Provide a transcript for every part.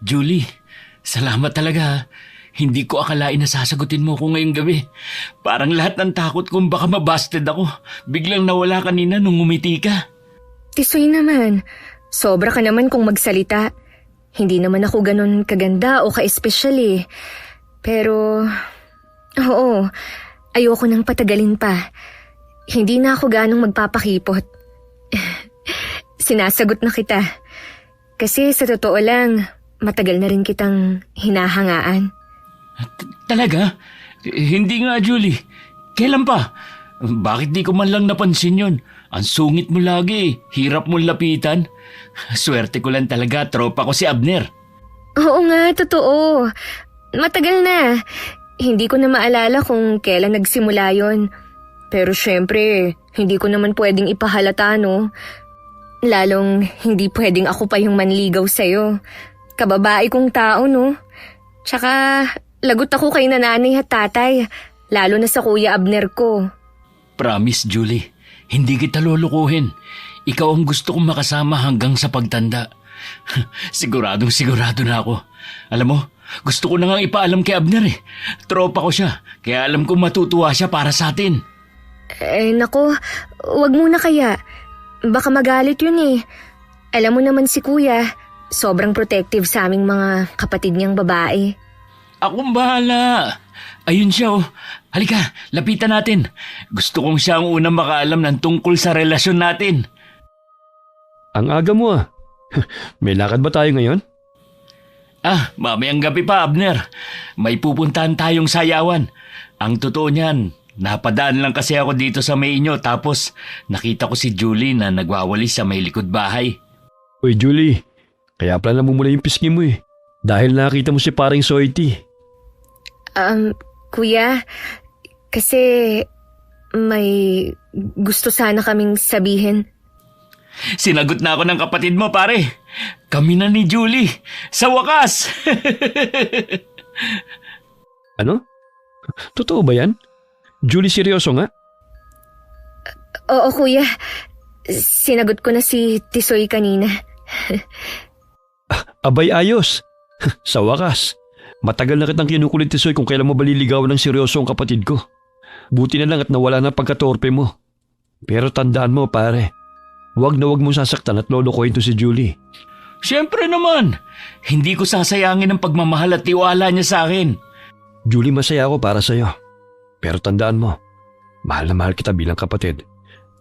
Julie, salamat talaga ha. Hindi ko akalain na sasagutin mo ko ngayong gabi. Parang lahat ng takot kong baka mabasted ako. Biglang nawala kanina nung ngumiti ka. Tisoy naman, sobra ka naman kung magsalita. Hindi naman ako ganun kaganda o ka-espesyal eh. Pero, oo, ayoko nang patagalin pa. Hindi na ako ganong magpapakipot. Sinasagot na kita. Kasi sa totoo lang, matagal na rin kitang hinahangaan. Talaga? Hindi nga, Julie. Kailan pa? Bakit di ko man lang napansin yon? Ang sungit mo lagi. Hirap mo lapitan. Swerte ko lang talaga, tropa ko si Abner. Oo nga, totoo. Matagal na. Hindi ko na maalala kung kailan nagsimula yon. Pero syempre, hindi ko naman pwedeng ipahalata, no? Lalong hindi pwedeng ako pa yung manligaw sa'yo. Kababae kong tao, no? Tsaka, lagot ako kay nanay at tatay, lalo na sa kuya Abner ko. Promise, Julie. Hindi kita lulukuhin. Ikaw ang gusto kong makasama hanggang sa pagtanda. Siguradong sigurado na ako. Alam mo, gusto ko na nga ipaalam kay Abner eh. Tropa ko siya, kaya alam kong matutuwa siya para sa atin. Nako, wag muna kaya. Baka magalit yun eh. Alam mo naman si kuya, sobrang protective sa aming mga kapatid niyang babae. Akong bahala. Ayun siya oh. Halika, lapitan natin. Gusto kong siya ang unang makaalam ng tungkol sa relasyon natin. Ang aga mo ah. May lakad ba tayo ngayon? Mamayang gabi pa, Abner. May pupuntahan tayong sayawan. Ang totoo niyan, napadaan lang kasi ako dito sa may inyo tapos nakita ko si Julie na nagwawalis sa may likod bahay. Uy Julie, kaya pala namumula yung pisngi mo eh. Dahil nakita mo si paring Soiti. Kuya, kasi may gusto sana kaming sabihin. Sinagot na ako ng kapatid mo, pare. Kami na ni Julie. Sa wakas! Ano? Totoo ba yan? Julie, seryoso nga? Oo, kuya. Sinagot ko na si Tisoy kanina. Abay ayos. Sa wakas. Matagal na kitang kinukulit, Tisoy, kung kailan mo baliligawan ng seryoso ang kapatid ko. Buti na lang at nawala na pagkatorpe mo. Pero tandaan mo, pare. Huwag na huwag mo sasaktan at lolokohin to si Julie. Siyempre naman. Hindi ko sasayangin ang pagmamahal at tiwala niya sa akin. Julie, masaya ako para sa'yo. Pero tandaan mo, mahal na mahal kita bilang kapatid.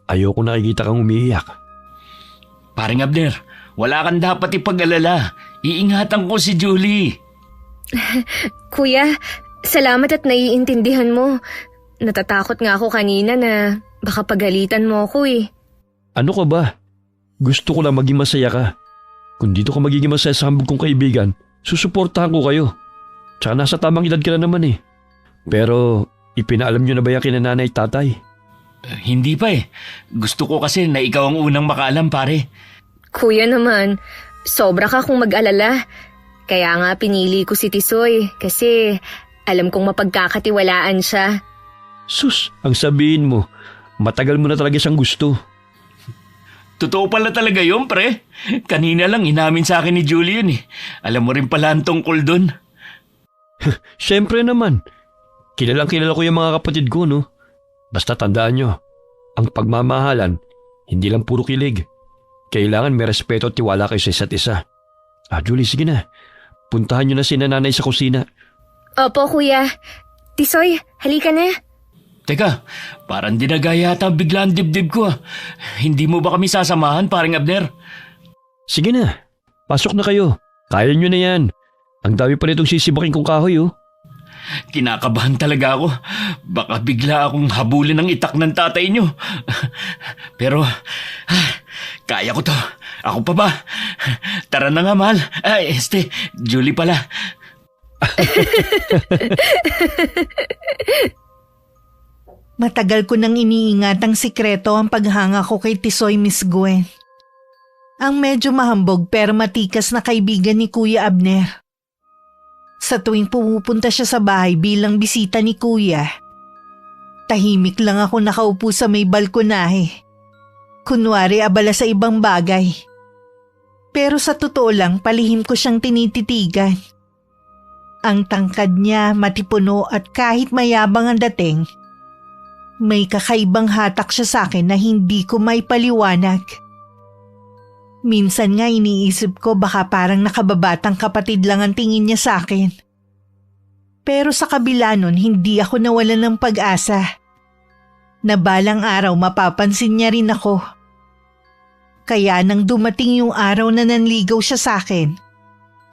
Ayoko nakikita kang umiiyak. Paring Abner, wala kang dapat ipag-alala. Iingatan ko si Julie. Kuya, salamat at naiintindihan mo. Natatakot nga ako kanina na baka pagalitan mo ako eh. Ano ka ba? Gusto ko lang maging masaya ka. Kung dito ka magiging masaya sa hambog kong kaibigan, susuportahan ko kayo. Tsaka nasa tamang edad ka na naman eh. Pero ipinaalam nyo na ba yan kina nanay at tatay? Hindi pa eh. Gusto ko kasi na ikaw ang unang makaalam, pare. Kuya naman, sobra ka kung mag-alala. Kaya nga pinili ko si Tisoy kasi alam kong mapagkakatiwalaan siya. Sus, ang sabihin mo, matagal mo na talaga siyang gusto. Totoo pala talaga yun, pre. Kanina lang inamin sa akin ni Julie yun eh. Alam mo rin pala ang tungkol dun. Siyempre naman. Kilalang kilala ko yung mga kapatid ko, no? Basta tandaan nyo, ang pagmamahalan, hindi lang puro kilig. Kailangan may respeto at tiwala kayo sa isa't isa. Julie, sige na. Puntahan nyo na si nanay sa kusina. Opo, kuya. Tisoy, halika na. Teka, parang dinagaya yata bigla ang dibdib ko ah. Hindi mo ba kami sasamahan, paring Abner? Sige na, pasok na kayo. Kaya nyo na yan. Ang dami pa nitong sisibaking kong kahoy, oh. Kinakabahan talaga ako. Baka bigla akong habulin ng itak ng tatay nyo. Pero, kaya ko to. Ako pa ba? Tara na nga, mahal. Julie pala. Matagal ko nang iniingatang sikreto ang paghanga ko kay Tisoy, Miss Gwen. Ang medyo mahambog pero matikas na kaibigan ni Kuya Abner. Sa tuwing pumupunta siya sa bahay bilang bisita ni Kuya, tahimik lang ako nakaupo sa may balkonahe. Kunwari abala sa ibang bagay. Pero sa totoo lang, palihim ko siyang tinititigan. Ang tangkad niya, matipuno at kahit mayabang ang dating, may kakaibang hatak siya sa akin na hindi ko maipaliwanag. Minsan nga iniisip ko baka parang nakababatang kapatid lang ang tingin niya sa akin. Pero sa kabila nun, hindi ako nawalan ng pag-asa. Na balang araw mapapansin niya rin ako. Kaya nang dumating yung araw na nanligaw siya sa akin,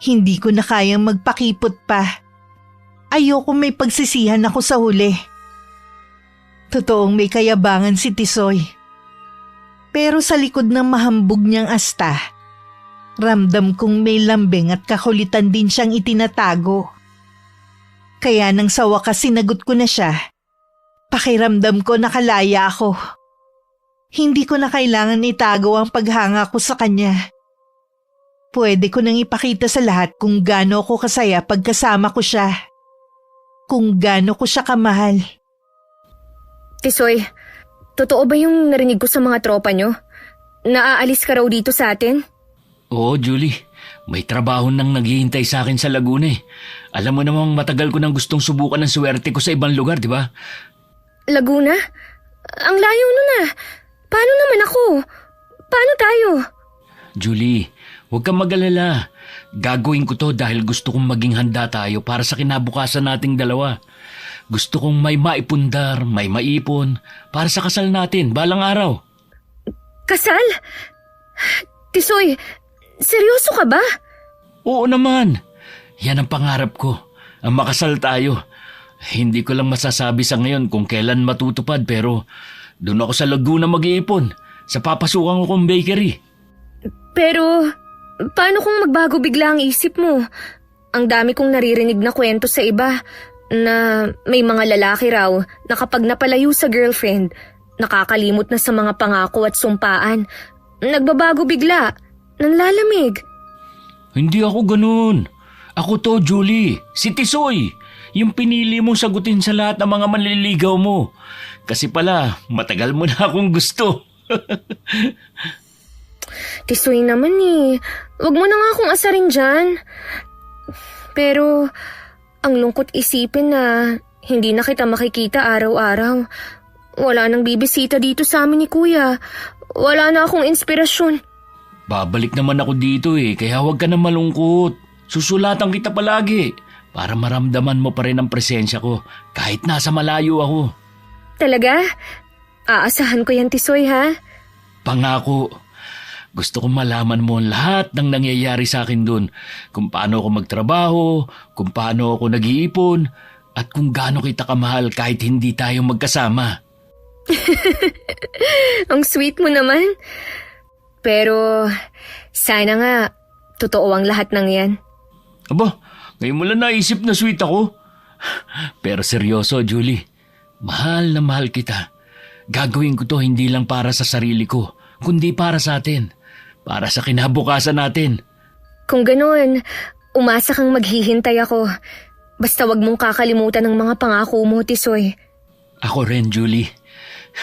hindi ko na kayang magpakipot pa. Ayoko may pagsisihan ako sa huli. Totoong may kayabangan si Tisoy. Pero sa likod ng mahambog niyang asta, ramdam kong may lambing at kakulitan din siyang itinatago. Kaya nang sa wakas sinagot ko na siya, pakiramdam ko nakalaya ako. Hindi ko na kailangan itago ang paghanga ko sa kanya. Pwede ko nang ipakita sa lahat kung gaano ako kasaya pagkasama ko siya. Kung gaano ko siya kamahal. Tisoy, totoo ba yung narinig ko sa mga tropa nyo? Naaalis ka raw dito sa atin? Oo, Julie. May trabaho nang naghihintay sa akin sa Laguna eh. Alam mo namang matagal ko nang gustong subukan ang swerte ko sa ibang lugar, di ba? Laguna? Ang layo nun ah. Paano naman ako? Paano tayo? Julie, huwag kang mag-alala. Gagawin ko to dahil gusto kong maging handa tayo para sa kinabukasan nating dalawa. Gusto kong may maipundar, may maipon, para sa kasal natin, balang araw. Kasal? Tisoy, seryoso ka ba? Oo naman. Yan ang pangarap ko, ang makasal tayo. Hindi ko lang masasabi sa ngayon kung kailan matutupad pero doon ako sa Laguna mag-iipon, sa papasukan ko kong bakery. Pero, paano kung magbago bigla ang isip mo? Ang dami kong naririnig na kwento sa iba na may mga lalaki raw na kapag napalayo sa girlfriend, nakakalimot na sa mga pangako at sumpaan. Nagbabago bigla, nanlalamig. Hindi ako ganun. Ako to, Julie, si Tisoy. Yung pinili mong sagutin sa lahat ng mga manliligaw mo. Kasi pala, matagal mo na akong gusto. Tisoy naman eh. Huwag mo na nga akong asarin dyan. Pero, ang lungkot isipin na hindi na kita makikita araw-araw. Wala nang bibisita dito sa amin ni Kuya. Wala na akong inspirasyon. Babalik naman ako dito eh, kaya huwag ka na malungkot. Susulatan kita palagi para maramdaman mo pa rin ang presensya ko kahit nasa malayo ako. Talaga? Aasahan ko yan, Tisoy, ha? Pangako. Gusto kong malaman mo lahat ng nangyayari sa akin doon. Kung paano ako magtrabaho, kung paano ako nag-iipon, at kung gaano kita kamahal kahit hindi tayo magkasama. Ang sweet mo naman. Pero, sana nga, totoo ang lahat ng yan. Aba, ngayon mo lang naisip na sweet ako. Pero seryoso, Julie. Mahal na mahal kita. Gagawin ko to hindi lang para sa sarili ko, kundi para sa atin. Para sa kinabukasan natin. Kung ganoon, umasa kang maghihintay ako. Basta wag mong kakalimutan ng mga pangako mo, Tisoy. Ako rin, Julie.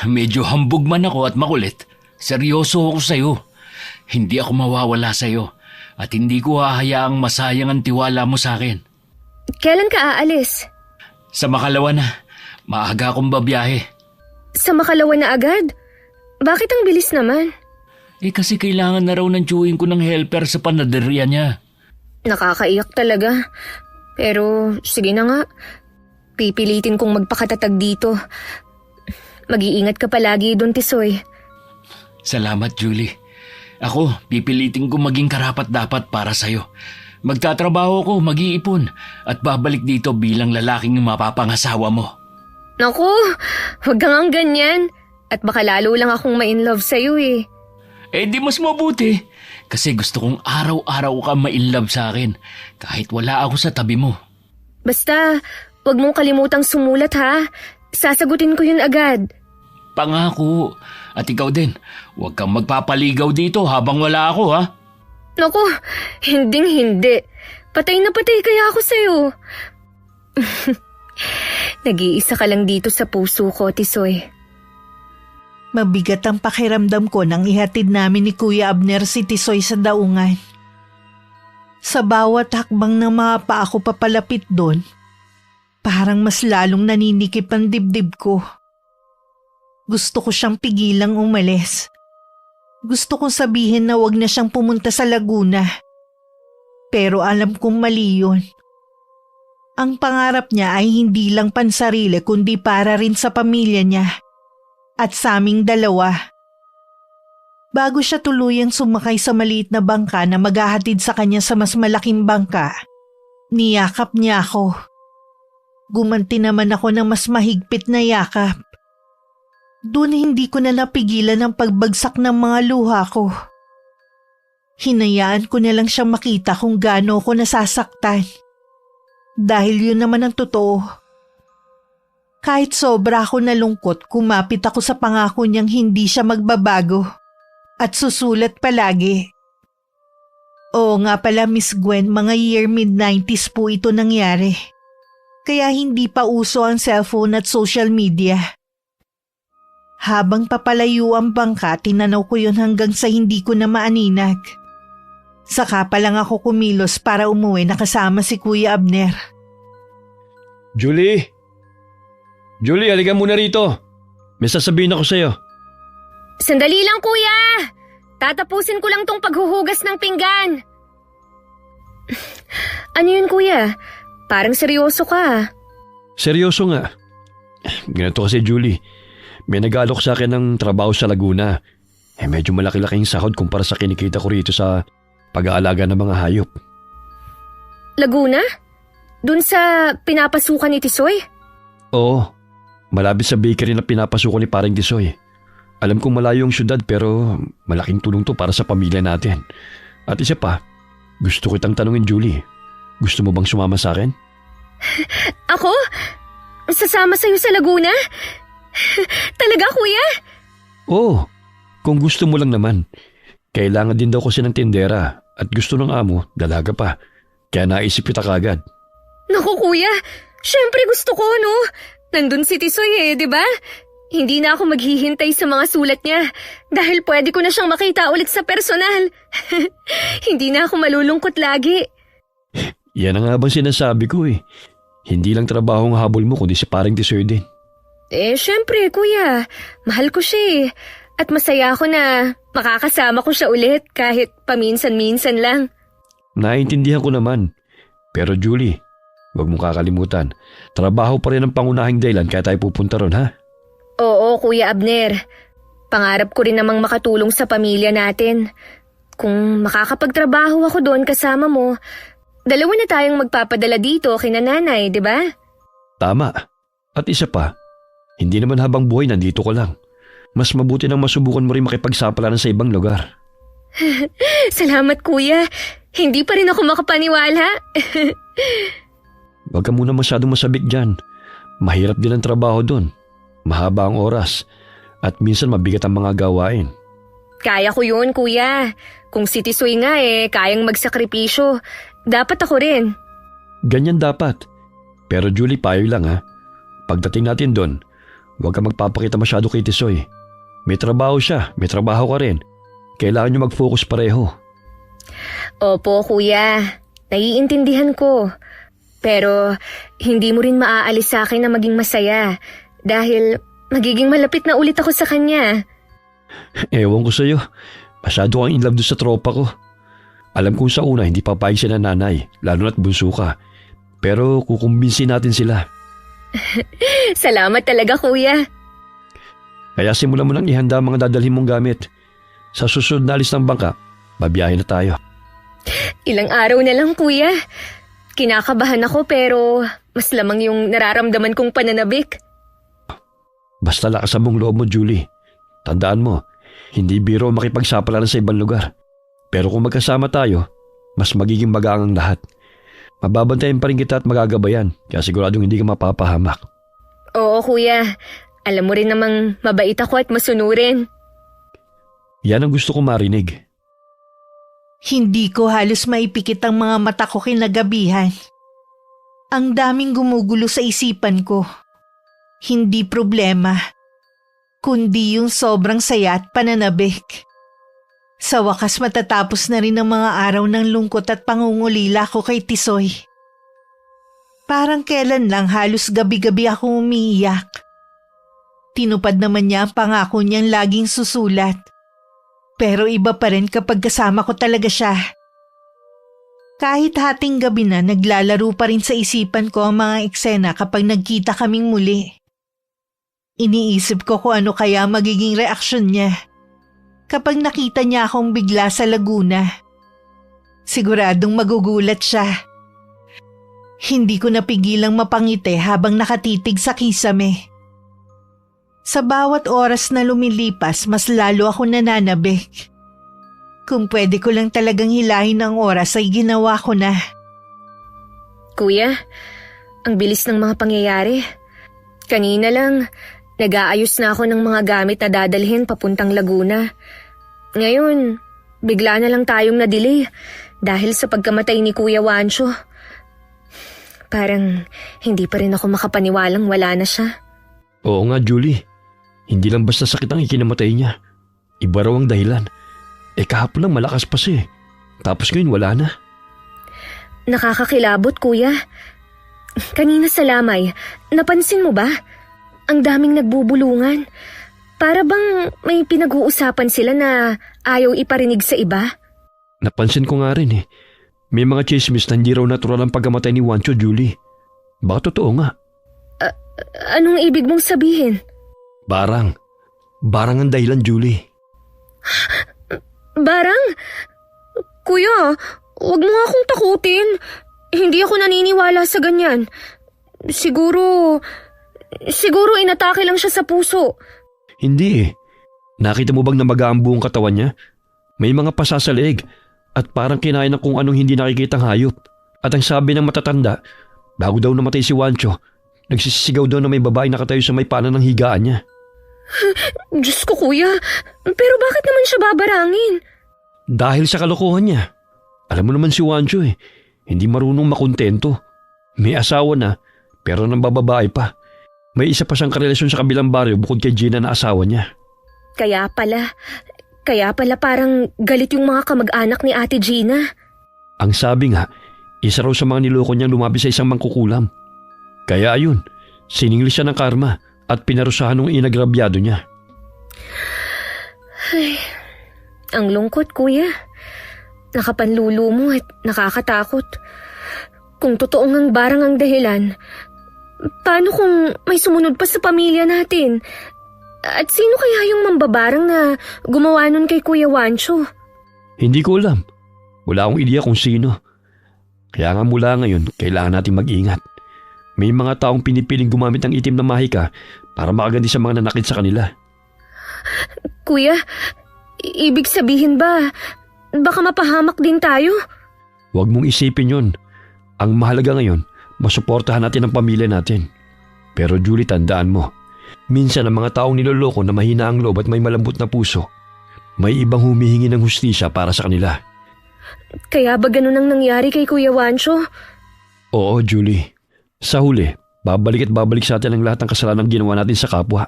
Medyo hambog man ako at makulit. Seryoso ako sa'yo. Hindi ako mawawala sa'yo. At hindi ko hahayaang masayang ang tiwala mo sa akin. Kailan ka aalis? Sa Makalawa na. Maaga akong babiyahe. Sa Makalawa na agad? Bakit ang bilis naman? Kasi kailangan na raw ng tiyuhin ko ng helper sa panaderya niya. Nakakaiyak talaga. Pero sige na nga. Pipilitin kong magpakatatag dito. Mag-iingat ka palagi doon, Tisoy. Salamat, Julie. Ako, pipilitin ko maging karapat-dapat para sa'yo. Magtatrabaho ko, mag-iipon, at babalik dito bilang lalaking mapapangasawa mo. Naku, huwag kang ang ganyan. At baka lalo lang akong ma-inlove sa'yo eh. Di mas mabuti. Kasi gusto kong araw-araw ka ma-inlove sa akin, kahit wala ako sa tabi mo. Basta, huwag mong kalimutang sumulat ha. Sasagutin ko yun agad. Pangako. At ikaw din, huwag kang magpapaligaw dito habang wala ako, ha? Naku, hinding-hindi. Patay na patay kaya ako sa'yo. Nag-iisa ka lang dito sa puso ko, Tisoy. Mabigat ang pakiramdam ko nang ihatid namin ni Kuya Abner si Tisoy sa daungan. Sa bawat hakbang na mapa ako papalapit doon, parang mas lalong naninikip ang dibdib ko. Gusto ko siyang pigilang umalis. Gusto kong sabihin na wag na siyang pumunta sa Laguna. Pero alam kong mali yun. Ang pangarap niya ay hindi lang pansarili kundi para rin sa pamilya niya at sa aming dalawa. Bago siya tuluyang sumakay sa maliit na bangka na maghahatid sa kanya sa mas malaking bangka, niyakap niya ako. Gumanti naman ako ng mas mahigpit na yakap. Doon hindi ko na napigilan ang pagbagsak ng mga luha ko. Hinayaan ko na lang siyang makita kung gaano ako nasasaktan. Dahil yun naman ang totoo. Kahit sobra ako nalungkot, kumapit ako sa pangako niyang hindi siya magbabago at susulat palagi. Oo nga pala Miss Gwen, mga year mid-90s po ito nangyari. Kaya hindi pa uso ang cellphone at social media. Habang papalayo ang bangka, tinanaw ko yun hanggang sa hindi ko na maaninag. Saka pa lang ako kumilos para umuwi na kasama si Kuya Abner. Julie! Julie, halika muna rito. May sasabihin ako sa'yo. Sandali lang, kuya! Tatapusin ko lang tong paghuhugas ng pinggan. Ano yun, kuya? Parang seryoso ka. Seryoso nga. Ganito kasi, Julie. May nag-alok sa akin ng trabaho sa Laguna. Medyo malaki-laking sahod kumpara sa kinikita ko rito sa pag-aalaga ng mga hayop. Laguna? Dun sa pinapasukan ni Tisoy? Oo. Malapit sa bakery na pinapasukan ni Paring Tisoy. Alam kong malayo ang syudad pero malaking tulong to para sa pamilya natin. At isa pa, gusto kitang tanungin, Julie. Gusto mo bang sumama sa akin? Ako? Sasama sa'yo sa Laguna? Talaga, kuya? Oo. Kung gusto mo lang naman. Kailangan din daw kasi ng tindera at gusto ng amo, dalaga pa. Kaya naisip kita kagad. Naku, kuya. Siyempre gusto ko, no? Nandun si Tisoy di ba? Hindi na ako maghihintay sa mga sulat niya dahil pwede ko na siyang makita ulit sa personal. Hindi na ako malulungkot lagi. Yan ang nga bang sinasabi ko eh. Hindi lang trabaho ang habol mo kundi si Paring Tisoy din. Siyempre, kuya. Mahal ko siya At masaya ako na makakasama ko siya ulit kahit paminsan-minsan lang. Naiintindihan ko naman. Pero Julie, huwag mong kakalimutan. Trabaho pa rin ang pangunahing dahilan kaya tayo pupunta ron, ha? Oo, Kuya Abner. Pangarap ko rin namang makatulong sa pamilya natin. Kung makakapagtrabaho ako doon kasama mo, dalawa na tayong magpapadala dito kina nanay, di ba? Tama. At isa pa, hindi naman habang buhay nandito ko lang. Mas mabuti nang masubukan mo rin makipagsapalaran sa ibang lugar. Salamat, Kuya. Hindi pa rin ako makapaniwala. Huwag ka muna masyadong masabik dyan. Mahirap din ang trabaho doon. Mahaba ang oras. At minsan mabigat ang mga gawain. Kaya ko yun, Kuya. Kung si Tisoy nga kayang magsakripisyo, dapat ako rin. Ganyan dapat. Pero Julie, payo lang ha. Pagdating natin doon, huwag ka magpapakita masyado kay Tisoy. May trabaho siya, may trabaho ka rin. Kailangan nyo mag-focus pareho. Opo, Kuya. Naiintindihan ko. Pero hindi mo rin maaalis sa akin na maging masaya dahil magiging malapit na ulit ako sa kanya. Ewan ko sa'yo. Masyado kang in love doon sa tropa ko. Alam kong sa una hindi papayag siya na nanay, lalo na't bunso ka. Pero kukumbinsin natin sila. Salamat talaga, Kuya. Kaya simulan mo nang ihanda ang mga dadalhin mong gamit. Sa susunod na alis ng bangka, babiyahe na tayo. Ilang araw na lang, Kuya. Kinakabahan ako pero mas lamang yung nararamdaman kong pananabik. Basta lakas ang mong loob mo, Julie. Tandaan mo, hindi biro makipagsapalaran sa ibang lugar. Pero kung magkasama tayo, mas magiging magaan ang lahat. Mababantayan pa rin kita at magagabayan, kaya siguradong hindi ka mapapahamak. Oo, Kuya. Alam mo rin namang mabait ako at masunurin. Yan ang gusto ko marinig. Hindi ko halos maipikit ang mga mata ko kinagabihan. Ang daming gumugulo sa isipan ko. Hindi problema, kundi yung sobrang saya at pananabik. Sa wakas matatapos na rin ang mga araw ng lungkot at pangungulila ko kay Tisoy. Parang kailan lang halos gabi-gabi ako umiiyak. Tinupad naman niya ang pangako niyang laging susulat. Pero iba pa rin kapag kasama ko talaga siya. Kahit hating gabi na, naglalaro pa rin sa isipan ko ang mga eksena kapag nagkita kaming muli. Iniisip ko kung ano kaya magiging reaksyon niya kapag nakita niya akong bigla sa Laguna. Siguradong magugulat siya. Hindi ko napigilang mapangiti habang nakatitig sa kisame. Sa bawat oras na lumilipas, mas lalo ako nananabik. Kung pwede ko lang talagang hilahin ang oras ay ginawa ko na. Kuya, ang bilis ng mga pangyayari. Kanina lang, nag-aayos na ako ng mga gamit na dadalhin papuntang Laguna. Ngayon, bigla na lang tayong na-delay dahil sa pagkamatay ni Kuya Wancho. Parang hindi pa rin ako makapaniwalang wala na siya. Oo nga, Julie. Hindi lang basta sakit ang ikinamatay niya. Iba raw ang dahilan. Kahapon lang malakas pa siya. Tapos ngayon wala na. Nakakakilabot, Kuya. Kanina sa lamay, napansin mo ba? Ang daming nagbubulungan. Para bang may pinag-uusapan sila na ayaw iparinig sa iba? Napansin ko nga rin. May mga chismis na hindi raw natural ang pagkamatay ni Wancho, Julie. Baka totoo nga. Anong ibig mong sabihin? Barang ang dahilan, Julie. Barang? Kuya, wag mo akong takutin. Hindi ako naniniwala sa ganyan. Siguro inatake lang siya sa puso. Hindi eh. Nakita mo bang namaga ang buong katawan niya? May mga pasa sa leeg at parang kinain ng kung anong hindi nakikitang hayop. At ang sabi ng matatanda, bago daw namatay si Wancho, nagsisigaw daw na may babae nakatayo sa may paanan ng higaan niya. Diyos ko, Kuya. Pero bakit naman siya babarangin? Dahil sa kalokohan niya. Alam mo naman si Wancho eh. Hindi marunong makontento. May asawa na, pero nang bababae pa. May isa pa siyang karelasyon sa kabilang baryo bukod kay Gina na asawa niya. Kaya pala parang galit yung mga kamag-anak ni Ate Gina. Ang sabi nga, isa raw sa mga niloko niyang lumabi sa isang mangkukulam. Kaya ayun, siningli siya ng karma at pinarusahan ng inagrabyado niya. Ay, ang lungkot, Kuya. Nakapanlulo mo at nakakatakot. Kung totoong ang barang ang dahilan, paano kung may sumunod pa sa pamilya natin? At sino kaya yung mambabarang na gumawa nun kay Kuya Wancho? Hindi ko alam. Wala akong ideya kung sino. Kaya nga mula ngayon, kailangan natin mag-ingat. May mga taong pinipiling gumamit ng itim na mahika para makaganti sa mga nanakit sa kanila. Kuya, ibig sabihin ba, baka mapahamak din tayo? Huwag mong isipin yon. Ang mahalaga ngayon, masuportahan natin ang pamilya natin. Pero Julie, tandaan mo, minsan ang mga taong niloloko na mahina ang loob at may malambot na puso, may ibang humihingi ng hustisya para sa kanila. Kaya ba ganun ang nangyari kay Kuya Wancho? Oo, Julie. Sa huli, babalik at babalik sa atin ang lahat ng kasalanan ginawa natin sa kapwa.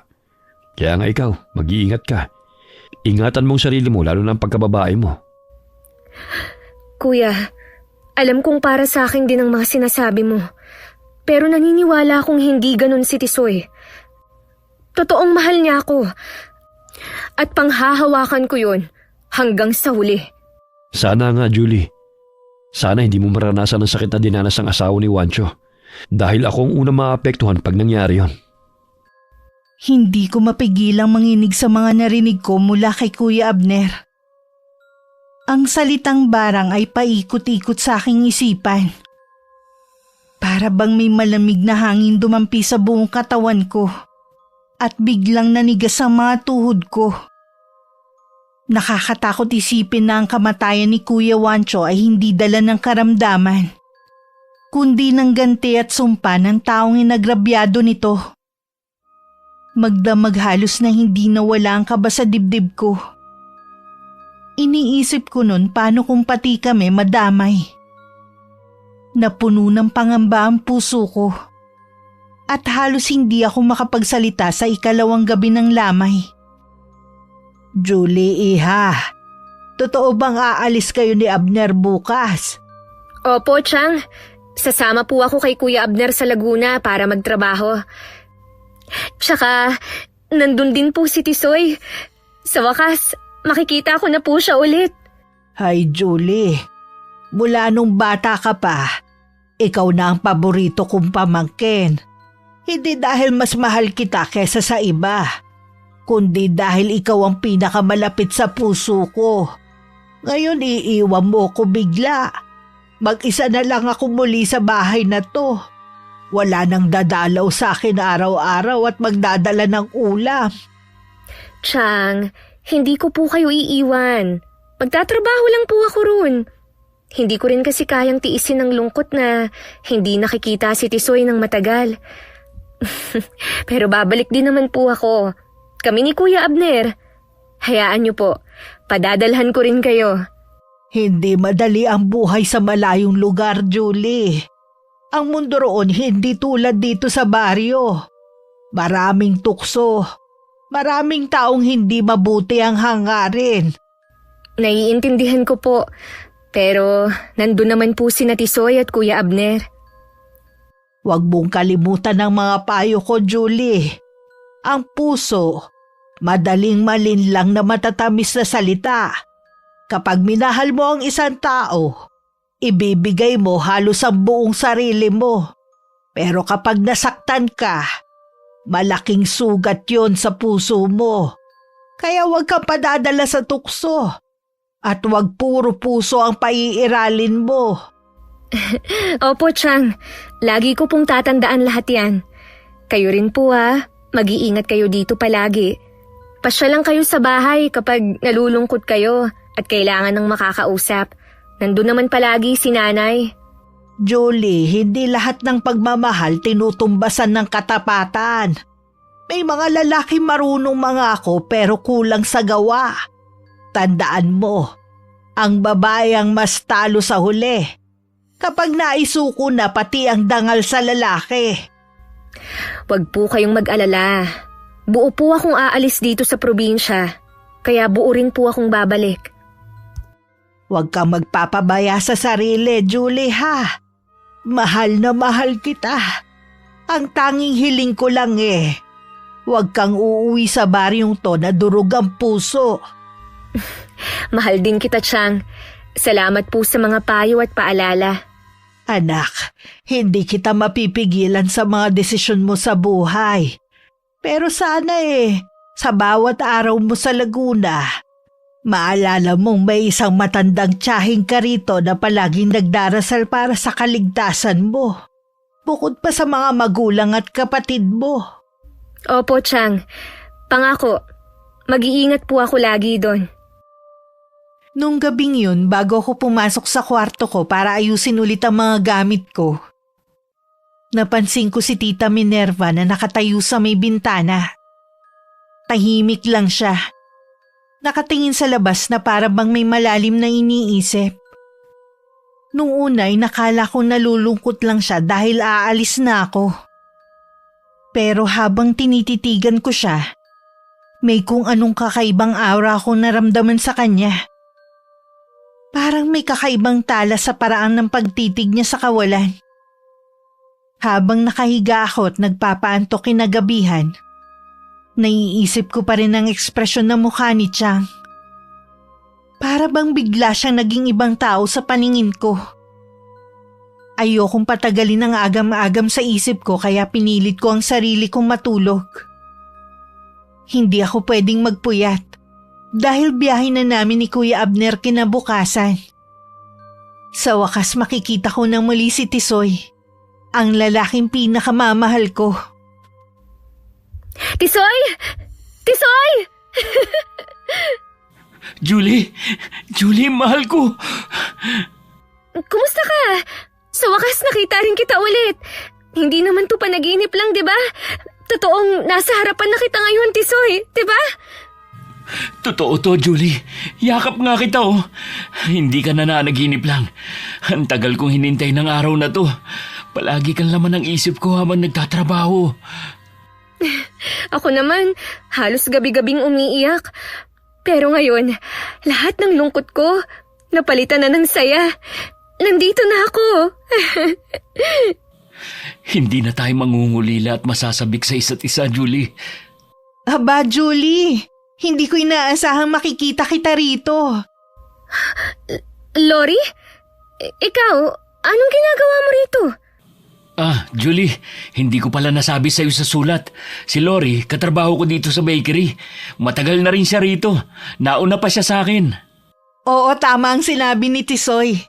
Kaya nga ikaw, mag-iingat ka. Ingatan mong sarili mo lalo na ang pagkababae mo. Kuya, alam kong para sa akin din ang mga sinasabi mo. Pero naniniwala akong hindi ganun si Tisoy. Totoong mahal niya ako. At panghahawakan ko yun hanggang sa huli. Sana nga, Julie. Sana hindi mo maranasan ang sakit na dinanas ng asawa ni Wancho. Dahil ako ang unang maapektuhan pag nangyari yon. Hindi ko mapigilang manginig sa mga narinig ko mula kay Kuya Abner. Ang salitang barang ay paikot-ikot sa aking isipan. Para bang may malamig na hangin dumampi sa buong katawan ko at biglang nanigas ang mga tuhod ko. Nakakatakot isipin na ang kamatayan ni Kuya Wancho ay hindi dala ng karamdaman, kundi ng ganti at sumpa ng taong inagrabyado nito. Magdamag halos na hindi nawala ang kaba sa dibdib ko. Iniisip ko nun paano kung pati kami madamay. Napuno ng pangamba ang puso ko at halos hindi ako makapagsalita sa ikalawang gabi ng lamay. Julie, iha, Totoo bang aalis kayo ni Abner bukas? Opo, Chang. Sasama po ako kay Kuya Abner sa Laguna para magtrabaho. Tsaka, nandun din po si Tisoy. Sa wakas, makikita ko na po siya ulit. Hay Julie, mula nung bata ka pa, ikaw na ang paborito kong pamangkin. Hindi dahil mas mahal kita kesa sa iba, kundi dahil ikaw ang pinakamalapit sa puso ko. Ngayon iiwan mo ko bigla. Mag-isa na lang ako muli sa bahay na to. Wala nang dadalaw sa akin araw-araw at magdadala ng ulam. Chang, hindi ko po kayo iiwan. Magtatrabaho lang po ako roon. Hindi ko rin kasi kayang tiisin ng lungkot na hindi nakikita si Tisoy ng matagal. Pero babalik din naman po ako. Kami ni Kuya Abner. Hayaan niyo po, padadalhan ko rin kayo. Hindi madali ang buhay sa malayong lugar, Julie. Ang mundo roon hindi tulad dito sa baryo. Maraming tukso. Maraming taong hindi mabuti ang hangarin. Naiintindihan ko po. Pero nandun naman po si Tisoy at Kuya Abner. Huwag mong kalimutan ang mga payo ko, Julie. Ang puso, madaling malinlang na matatamis na salita. Kapag minahal mo ang isang tao, ibibigay mo halos ang buong sarili mo. Pero kapag nasaktan ka, malaking sugat yon sa puso mo. Kaya huwag kang padadala sa tukso. At huwag puro puso ang paiiralin mo. Opo, Chang. Lagi ko pong tatandaan lahat yan. Kayo rin po mag-iingat kayo dito palagi. Pasya lang kayo sa bahay kapag nalulungkot kayo at kailangan ng makakausap. Nandun naman palagi si Nanay. Julie, hindi lahat ng pagmamahal tinutumbasan ng katapatan. May mga lalaki marunong mangako pero kulang sa gawa. Tandaan mo, ang babae ang mas talo sa huli. Kapag naisuko na pati ang dangal sa lalaki. Huwag po kayong mag-alala. Buo po akong aalis dito sa probinsya. Kaya buo rin po akong babalik. Huwag kang magpapabaya sa sarili, Julie ha. Mahal na mahal kita. Ang tanging hiling ko lang huwag kang uuwi sa baryong to na durog ang puso. Mahal din kita, Chang. Salamat po sa mga payo at paalala. Anak, hindi kita mapipigilan sa mga desisyon mo sa buhay. Pero sana sa bawat araw mo sa Laguna, maalala mong may isang matandang tiyahing ka rito na palaging nagdarasal para sa kaligtasan mo. Bukod pa sa mga magulang at kapatid mo. Opo, Chang. Pangako, mag-iingat po ako lagi doon. Nung gabing yun, bago ako pumasok sa kwarto ko para ayusin ulit ang mga gamit ko, napansin ko si Tita Minerva na nakatayo sa may bintana. Tahimik lang siya. Nakatingin sa labas na para bang may malalim na iniisip. Nung una ay nakala kong nalulungkot lang siya dahil aalis na ako. Pero habang tinititigan ko siya, may kung anong kakaibang aura akong naramdaman sa kanya. Parang may kakaibang tala sa paraan ng pagtitig niya sa kawalan. Habang nakahiga ako at nagpapaantok kinagabihan, naiisip ko pa rin ang ekspresyon ng mukha ni Chang. Para bang bigla siyang naging ibang tao sa paningin ko. Ayokong patagalin ang agam-agam sa isip ko kaya pinilit ko ang sarili kong matulog. Hindi ako pwedeng magpuyat. Dahil biyahe na namin ni Kuya Abner kinabukasan. Sa wakas makikita ko nang muli si Tisoy, ang lalaking pinakamamahal ko. Tisoy! Tisoy! Julie! Julie, mahal ko! Kumusta ka? Sa wakas nakita rin kita ulit. Hindi naman to panaginip lang, di ba? Totoong nasa harapan na kita ngayon, Tisoy, di ba? Totoo to, Julie. Yakap nga kita Hindi ka na nanaginip lang. Ang tagal kong hinintay ng araw na to. Palagi kang laman ng isip ko habang nagtatrabaho. Ako naman, halos gabi-gabing umiiyak. Pero ngayon, lahat ng lungkot ko, napalitan na ng saya. Nandito na ako. Hindi na tayo mangungulila at masasabik sa isa't isa, Julie. Aba, Julie, hindi ko inaasahang makikita kita rito. Lori? Ikaw, anong ginagawa mo rito? Julie, hindi ko pala nasabi sa'yo sa sulat. Si Lori, katrabaho ko dito sa bakery. Matagal na rin siya rito. Nauna pa siya sa akin. Oo, tama ang sinabi ni Tisoy.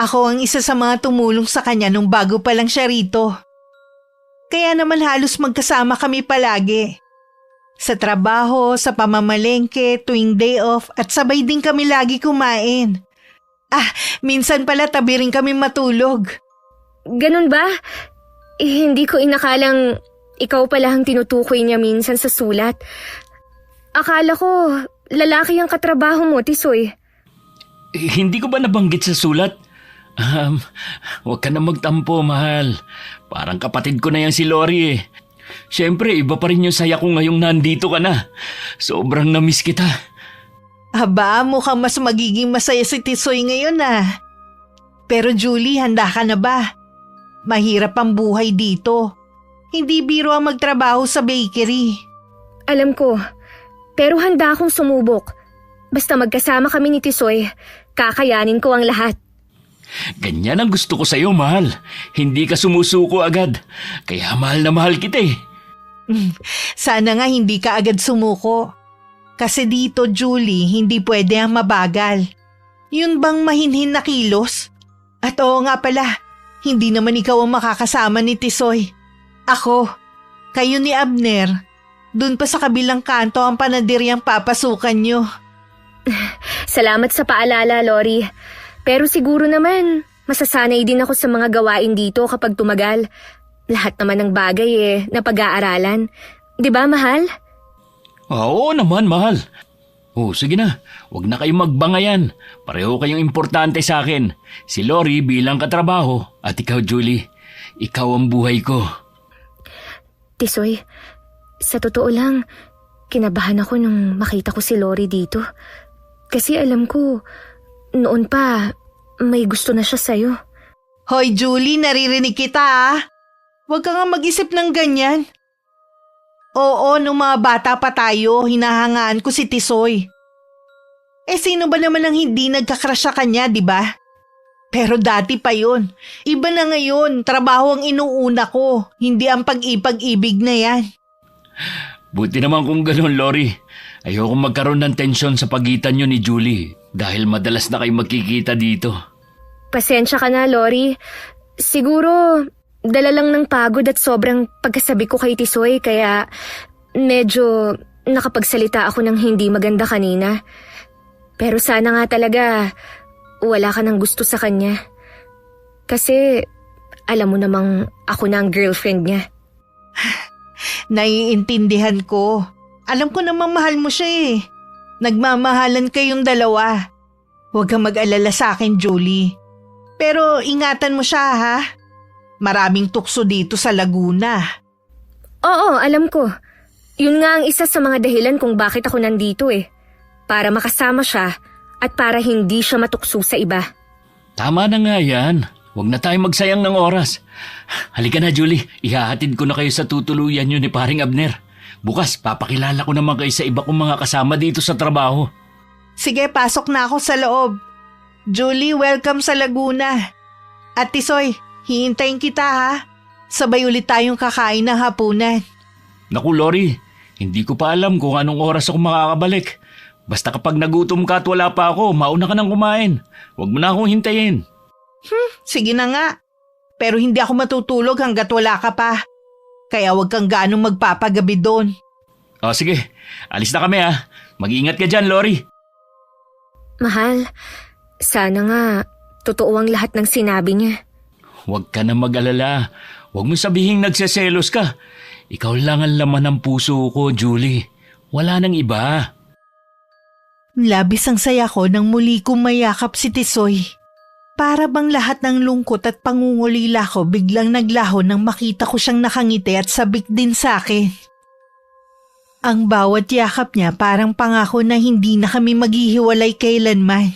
Ako ang isa sa mga tumulong sa kanya nung bago pa lang siya rito. Kaya naman halos magkasama kami palagi. Sa trabaho, sa pamamalengke, tuwing day off at sabay din kami lagi kumain. Minsan pala tabi rin kami matulog. Ganun ba? Hindi ko inakalang ikaw pala ang tinutukoy niya minsan sa sulat. Akala ko lalaki ang katrabaho mo, Tisoy. Hindi ko ba nabanggit sa sulat? Huwag ka na magtampo, mahal. Parang kapatid ko na yan si Lori eh. Siyempre, iba pa rin yung saya ko ngayong nandito ka na. Sobrang namiss kita. Aba, mukhang mas magiging masaya si Tisoy ngayon Pero Julie, handa ka na ba? Mahirap ang buhay dito. Hindi biro ang magtrabaho sa bakery. Alam ko, pero handa akong sumubok. Basta magkasama kami ni Tisoy, kakayanin ko ang lahat. Ganyan ang gusto ko sa'yo, mahal. Hindi ka sumusuko agad. Kaya mahal na mahal kita eh. Sana nga hindi ka agad sumuko. Kasi dito, Julie, hindi pwede ang mabagal. Yun bang mahinhin na kilos? At oo nga pala, hindi naman ikaw ang makakasama ni Tisoy. Ako, kayo ni Abner. Dun pa sa kabilang kanto ang panaderyang papasukan nyo. Salamat sa paalala, Lori. Pero siguro naman, masasanay din ako sa mga gawain dito kapag tumagal. Lahat naman ng bagay na pag-aaralan. Di ba, mahal? Oo naman, mahal. Sige na. Huwag na kayong magbangayan. Pareho kayong importante sa akin. Si Lori bilang katrabaho at ikaw, Julie. Ikaw ang buhay ko. Tisoy, sa totoo lang, kinabahan ako nung makita ko si Lori dito. Kasi alam ko, noon pa, may gusto na siya sa'yo. Hoy Julie, naririnig kita Huwag ka nga mag-isip ng ganyan. Oo, nung mga bata pa tayo, hinahangaan ko si Tisoy. Sino ba naman ang hindi nagkakrush sa kanya, di ba? Pero dati pa yun. Iba na ngayon, trabaho ang inuuna ko, hindi ang pag-ibig na yan. Buti naman kung gano'n, Lori. Ayokong magkaroon ng tensyon sa pagitan niyo ni Julie dahil madalas na kayo magkikita dito. Pasensya ka na, Lori. Siguro, dala lang ng pagod at sobrang pagkasabi ko kay Tisoy kaya medyo nakapagsalita ako ng hindi maganda kanina. Pero sana nga talaga wala ka ng gusto sa kanya. Kasi alam mo namang ako na ang girlfriend niya. Naiintindihan ko. Alam ko namang mahal mo siya Nagmamahalan kayong dalawa. Huwag kang mag-alala sa akin, Julie. Pero ingatan mo siya, ha? Maraming tukso dito sa Laguna. Oo, alam ko. Yun nga ang isa sa mga dahilan kung bakit ako nandito Para makasama siya at para hindi siya matukso sa iba. Tama na nga yan. Huwag na tayo magsayang ng oras. Halika na, Julie. Ihahatid ko na kayo sa tutuluyan nyo ni paring Abner. Bukas, papakilala ko naman kayo sa iba kong mga kasama dito sa trabaho. Sige, pasok na ako sa loob. Julie, welcome sa Laguna. At Tisoy, hihintayin kita ha. Sabay ulit tayong kakain ng hapunan. Naku, Lori. Hindi ko pa alam kung anong oras ako makakabalik. Basta kapag nagutom ka at wala pa ako, mauna ka nang kumain. Huwag mo na akong hintayin. Sige na nga. Pero hindi ako matutulog hanggat wala ka pa. Kaya huwag kang ganong magpapagabi doon. Sige. Alis na kami ha. Mag-iingat ka dyan, Lori. Mahal, sana nga totoo ang lahat ng sinabi niya. Huwag ka na mag-alala. Huwag mo sabihing nagseselos ka. Ikaw lang ang laman ng puso ko, Julie. Wala nang iba. Labis ang saya ko nang muli kong mayakap si Tisoy. Para bang lahat ng lungkot at pangungulila ko biglang naglaho nang makita ko siyang nakangiti at sabik din sa akin. Ang bawat yakap niya parang pangako na hindi na kami maghihiwalay kailanman.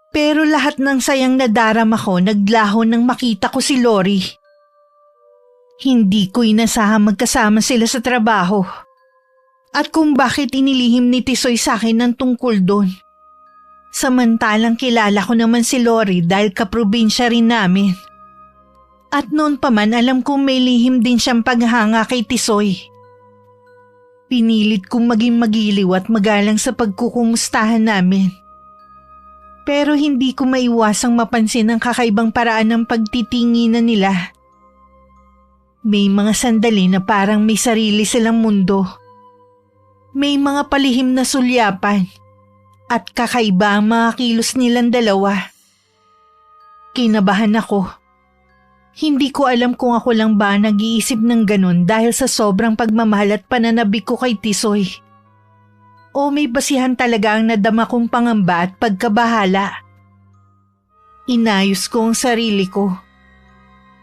Pero lahat ng sayang na darama ko naglaho nang makita ko si Lori. Hindi ko inasahang magkasama sila sa trabaho. At kung bakit inilihim ni Tisoy sa akin ng tungkol doon. Samantalang kilala ko naman si Lori dahil kaprobinsya rin namin. At noon pa man alam kong may lihim din siyang paghanga kay Tisoy. Pinilit kong maging magiliw at magalang sa pagkukumustahan namin. Pero hindi ko maiwasang mapansin ang kakaibang paraan ng pagtitinginan nila. May mga sandali na parang may sarili silang mundo. May mga palihim na sulyapan at kakaiba ang mga kilos nilang dalawa. Kinabahan ako. Hindi ko alam kung ako lang ba nag-iisip ng ganun dahil sa sobrang pagmamahal at pananabik ko kay Tisoy. O may basihan talaga ang nadama kong pangamba at pagkabahala. Inayos ko ang sarili ko.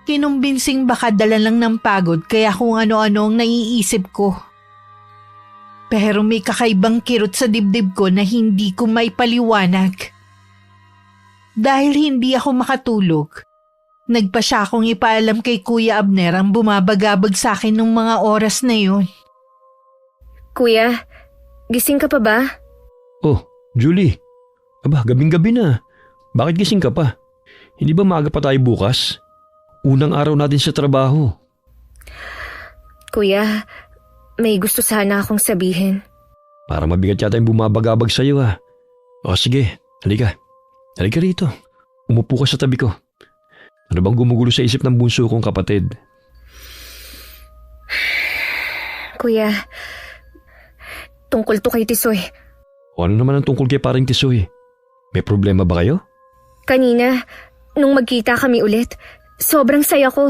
Kinumbinsing baka dala lang ng pagod kaya kung ano-ano ang naiisip ko. Pero may kakaibang kirot sa dibdib ko na hindi ko maipaliwanag. Dahil hindi ako makatulog, nagpa siya akong ipaalam kay Kuya Abner ang bumabagabag sa akin nung mga oras na yun. Kuya, gising ka pa ba? Oh, Julie. Aba, gabing-gabi na. Bakit gising ka pa? Hindi ba maaga pa tayo bukas? Unang araw natin sa trabaho. Kuya, may gusto sana akong sabihin. Para mabigat yata yung bumabagabag sa'yo ah. O sige, halika. Halika rito. Umupo ka sa tabi ko. Ano bang gumugulo sa isip ng bunso kong kapatid? Kuya, tungkol to kay Tisoy. O ano naman ang tungkol kay paring Tisoy? May problema ba kayo? Kanina, nung magkita kami ulit, sobrang saya ko.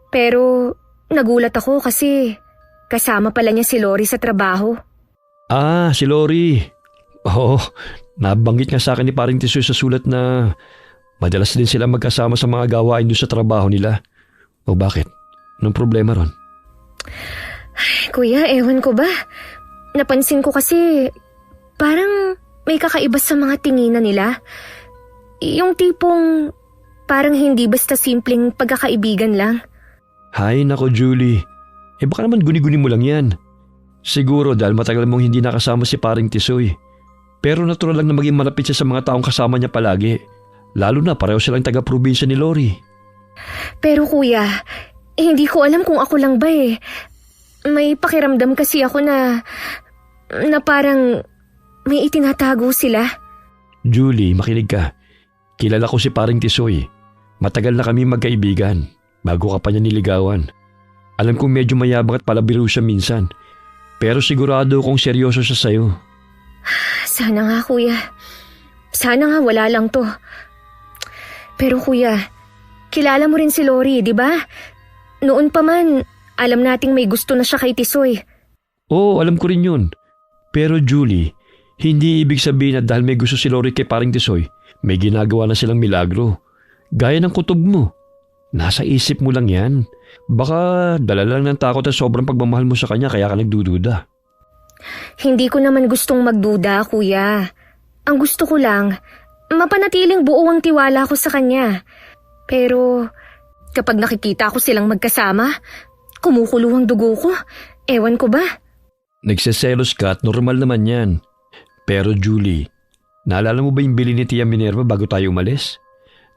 Pero nagulat ako kasi kasama pala niya si Lori sa trabaho. Ah, si Lori. Oo, nabanggit nga sa akin ni paring Tisoy sa sulat na madalas din sila magkasama sa mga gawain doon sa trabaho nila. O bakit? Anong problema ron? Kuya, ewan ko ba? Napansin ko kasi parang may kakaiba sa mga tinginan nila. Yung tipong parang hindi basta simpleng pagkakaibigan lang. Hay nako Julie, baka naman guni-guni mo lang yan. Siguro dahil matagal mong hindi nakasama si paring Tisoy. Pero natural lang na maging malapit siya sa mga taong kasama niya palagi. Lalo na pareho silang taga-probinsya ni Lori. Pero kuya, hindi ko alam kung ako lang ba eh. May pakiramdam kasi ako na parang may itinatago sila. Julie, makinig ka. Kilala ko si paring Tisoy. Matagal na kami magkaibigan. Bago ka pa niya niligawan. Alam kong medyo mayabang at palabiro siya minsan. Pero sigurado kong seryoso siya sa'yo. Sana nga kuya. Sana nga wala lang to. Pero kuya, kilala mo rin si Lori, di ba? Noon pa man, alam nating may gusto na siya kay Tisoy. Oo, alam ko rin yun. Pero Julie, hindi ibig sabihin na dahil may gusto si Lori kay paring Tisoy, may ginagawa na silang milagro. Gaya ng kutob mo. Nasa isip mo lang yan. Baka dala lang ng takot at sobrang pagmamahal mo sa kanya kaya ka nagdududa. Hindi ko naman gustong magduda, kuya. Ang gusto ko lang, mapanatiling buo ang tiwala ko sa kanya. Pero kapag nakikita ko silang magkasama, kumukulo ang dugo ko. Ewan ko ba? Nagseselos ka at normal naman yan. Pero Julie, naalala mo ba yung bili ni Tia Minerva bago tayo umalis?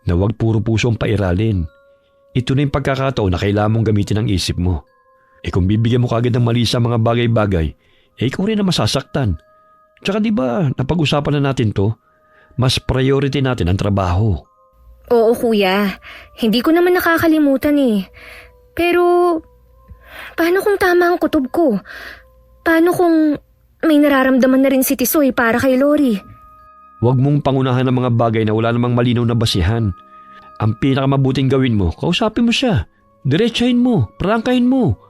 Na huwag puro puso ang pairalin. Ito na yung pagkakataon na kailangan mong gamitin ang isip mo. Kung bibigyan mo kagad ng mali sa mga bagay-bagay, ikaw rin na masasaktan. Tsaka di ba, napag-usapan na natin to? Mas priority natin ang trabaho. Oo kuya, hindi ko naman nakakalimutan eh. Pero, paano kung tama ang kutob ko? Paano kung may nararamdaman na rin si Tisoy para kay Lori? Huwag mong pangunahan ng mga bagay na wala namang malinaw na basihan. Ang pinakamabuting gawin mo, kausapin mo siya. Diretsahin mo, prangkahin mo.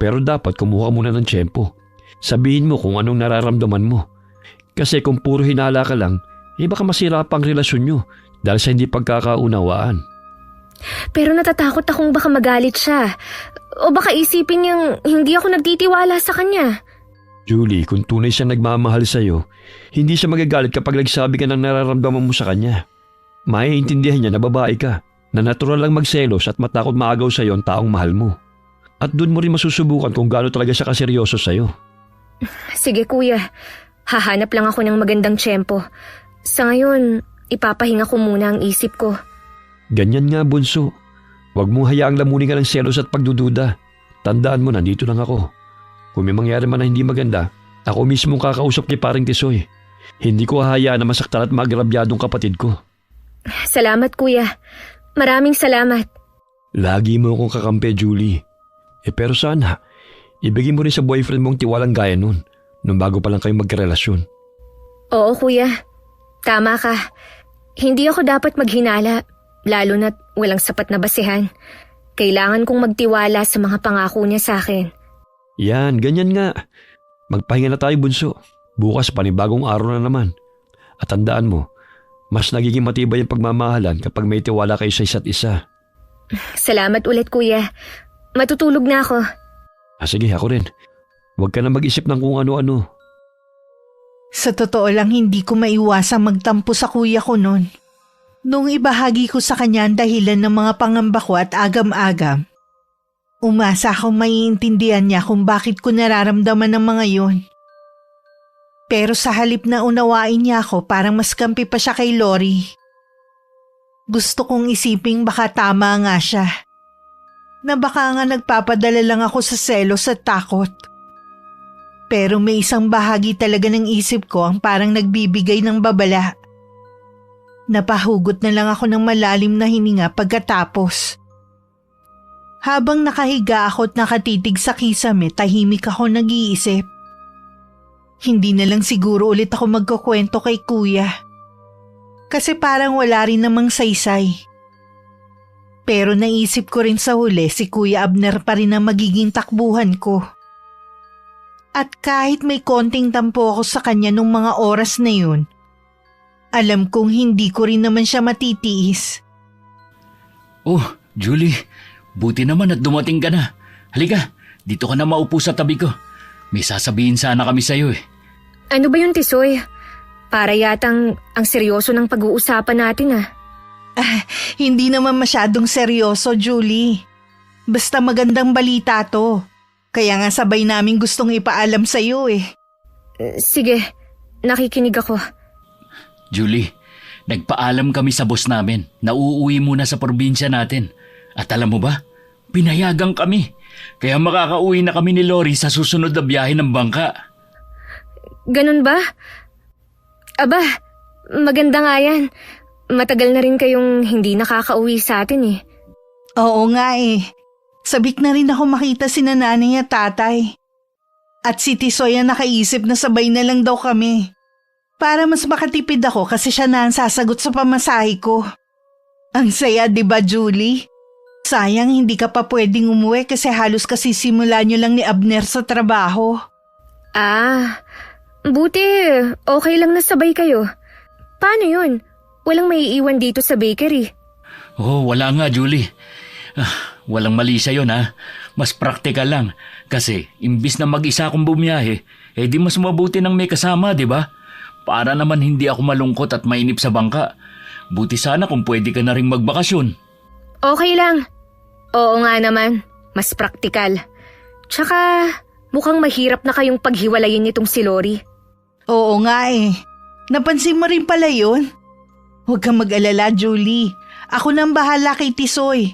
Pero dapat kumuha muna ng tiyempo. Sabihin mo kung anong nararamdaman mo. Kasi kung puro hinala ka lang, baka masira pa ang relasyon nyo dahil sa hindi pagkakaunawaan. Pero natatakot akong baka magalit siya. O baka isipin niyang hindi ako nagtitiwala sa kanya. Julie, kung tunay siya nagmamahal sa'yo, hindi siya magagalit kapag nagsabi ka ng nararamdaman mo sa kanya. Maiintindihan niya na babae ka, na natural lang magselos at matakot maagaw sa'yo ang taong mahal mo. At doon mo rin masusubukan kung gaano talaga siya kaseryoso sa'yo. Sige kuya, hahanap lang ako ng magandang tiyempo. Sa ngayon, ipapahinga ko muna ang isip ko. Ganyan nga, bunso. Huwag mong hayaang lamunin ka ng selos at pagdududa. Tandaan mo, nandito lang ako. Kung may mangyari man na hindi maganda, ako mismo kakausap kay paring Tisoy. Hindi ko hahayaan na masaktan at magrabyadong kapatid ko. Salamat kuya. Maraming salamat. Lagi mo akong kakampi, Julie. Pero sana, ibigay mo rin sa boyfriend mong tiwalang gaya nun, nung bago pa lang kayong magkarelasyon. Oo kuya, tama ka. Hindi ako dapat maghinala, lalo na't walang sapat na basehan. Kailangan kong magtiwala sa mga pangako niya sa akin. Yan, ganyan nga. Magpahinga na tayo, bunso. Bukas panibagong araw na naman. At tandaan mo, mas nagiging matibay ang pagmamahalan kapag may tiwala kayo sa isa't isa. Salamat ulit kuya. Matutulog na ako. Sige, ako rin. Huwag ka na mag-isip ng kung ano-ano. Sa totoo lang, hindi ko maiwasang magtampo sa kuya ko noon. Nung ibahagi ko sa kanya ang dahilan ng mga pangamba ko at agam-agam, umasa akong maiintindihan niya kung bakit ko nararamdaman ang mga yon. Pero sa halip na unawain niya ako, parang mas kampi pa siya kay Lori. Gusto kong isiping baka tama nga siya. Na baka nga nagpapadala lang ako sa selos at takot. Pero may isang bahagi talaga ng isip ko ang parang nagbibigay ng babala. Napahugot na lang ako ng malalim na hininga pagkatapos. Habang nakahiga ako at nakatitig sa kisame, tahimik ako nag-iisip. Hindi na lang siguro ulit ako magkukwento kay kuya. Kasi parang wala rin namang saysay. Pero naisip ko rin sa huli si Kuya Abner pa rin ang magiging takbuhan ko. At kahit may konting tampo ako sa kanya nung mga oras na yun, alam kong hindi ko rin naman siya matitiis. Oh, Julie, buti naman at dumating ka na. Halika, dito ka na maupo sa tabi ko. May sasabihin sana kami sa'yo eh. Ano ba yun, Tisoy? Para yatang ang seryoso ng pag-uusapan natin ah. Hindi naman masyadong seryoso, Julie. Basta magandang balita to. Kaya nga sabay namin gustong ipaalam sa'yo eh. Sige, nakikinig ako. Julie, nagpaalam kami sa boss namin na uuwi muna sa probinsya natin. At alam mo ba, pinayagan kami. Kaya makakauwi na kami ni Lori sa susunod na biyahe ng bangka. Ganun ba? Aba, maganda nga yan. Matagal na rin kayong hindi nakakauwi sa atin eh. Oo nga eh. Sabik na rin ako makita si nanay at tatay. At si Tisoy ang nakaisip na sabay na lang daw kami. Para mas makatipid ako kasi siya na ang sasagot sa pamasahe ko. Ang saya, di ba, Julie? Sayang hindi ka pa pwedeng umuwi kasi halos kasisimula nyo lang ni Abner sa trabaho. Buti okay lang na sabay kayo. Paano yun? Walang maiiwan dito sa bakery. Oh, wala nga, Julie. Walang mali sa'yo na. Mas praktikal lang. Kasi imbis na mag-isa akong bumiyahe, di mas mabuti nang may kasama, di ba? Para naman hindi ako malungkot at mainip sa bangka. Buti sana kung pwede ka na rin magbakasyon. Okay lang. Oo nga naman. Mas praktikal. Tsaka mukhang mahirap na kayong paghiwalayin nitong si Lori. Oo nga eh. Napansin mo rin pala yun? Huwag kang mag-alala, Julie. Ako nang bahala kay Tisoy.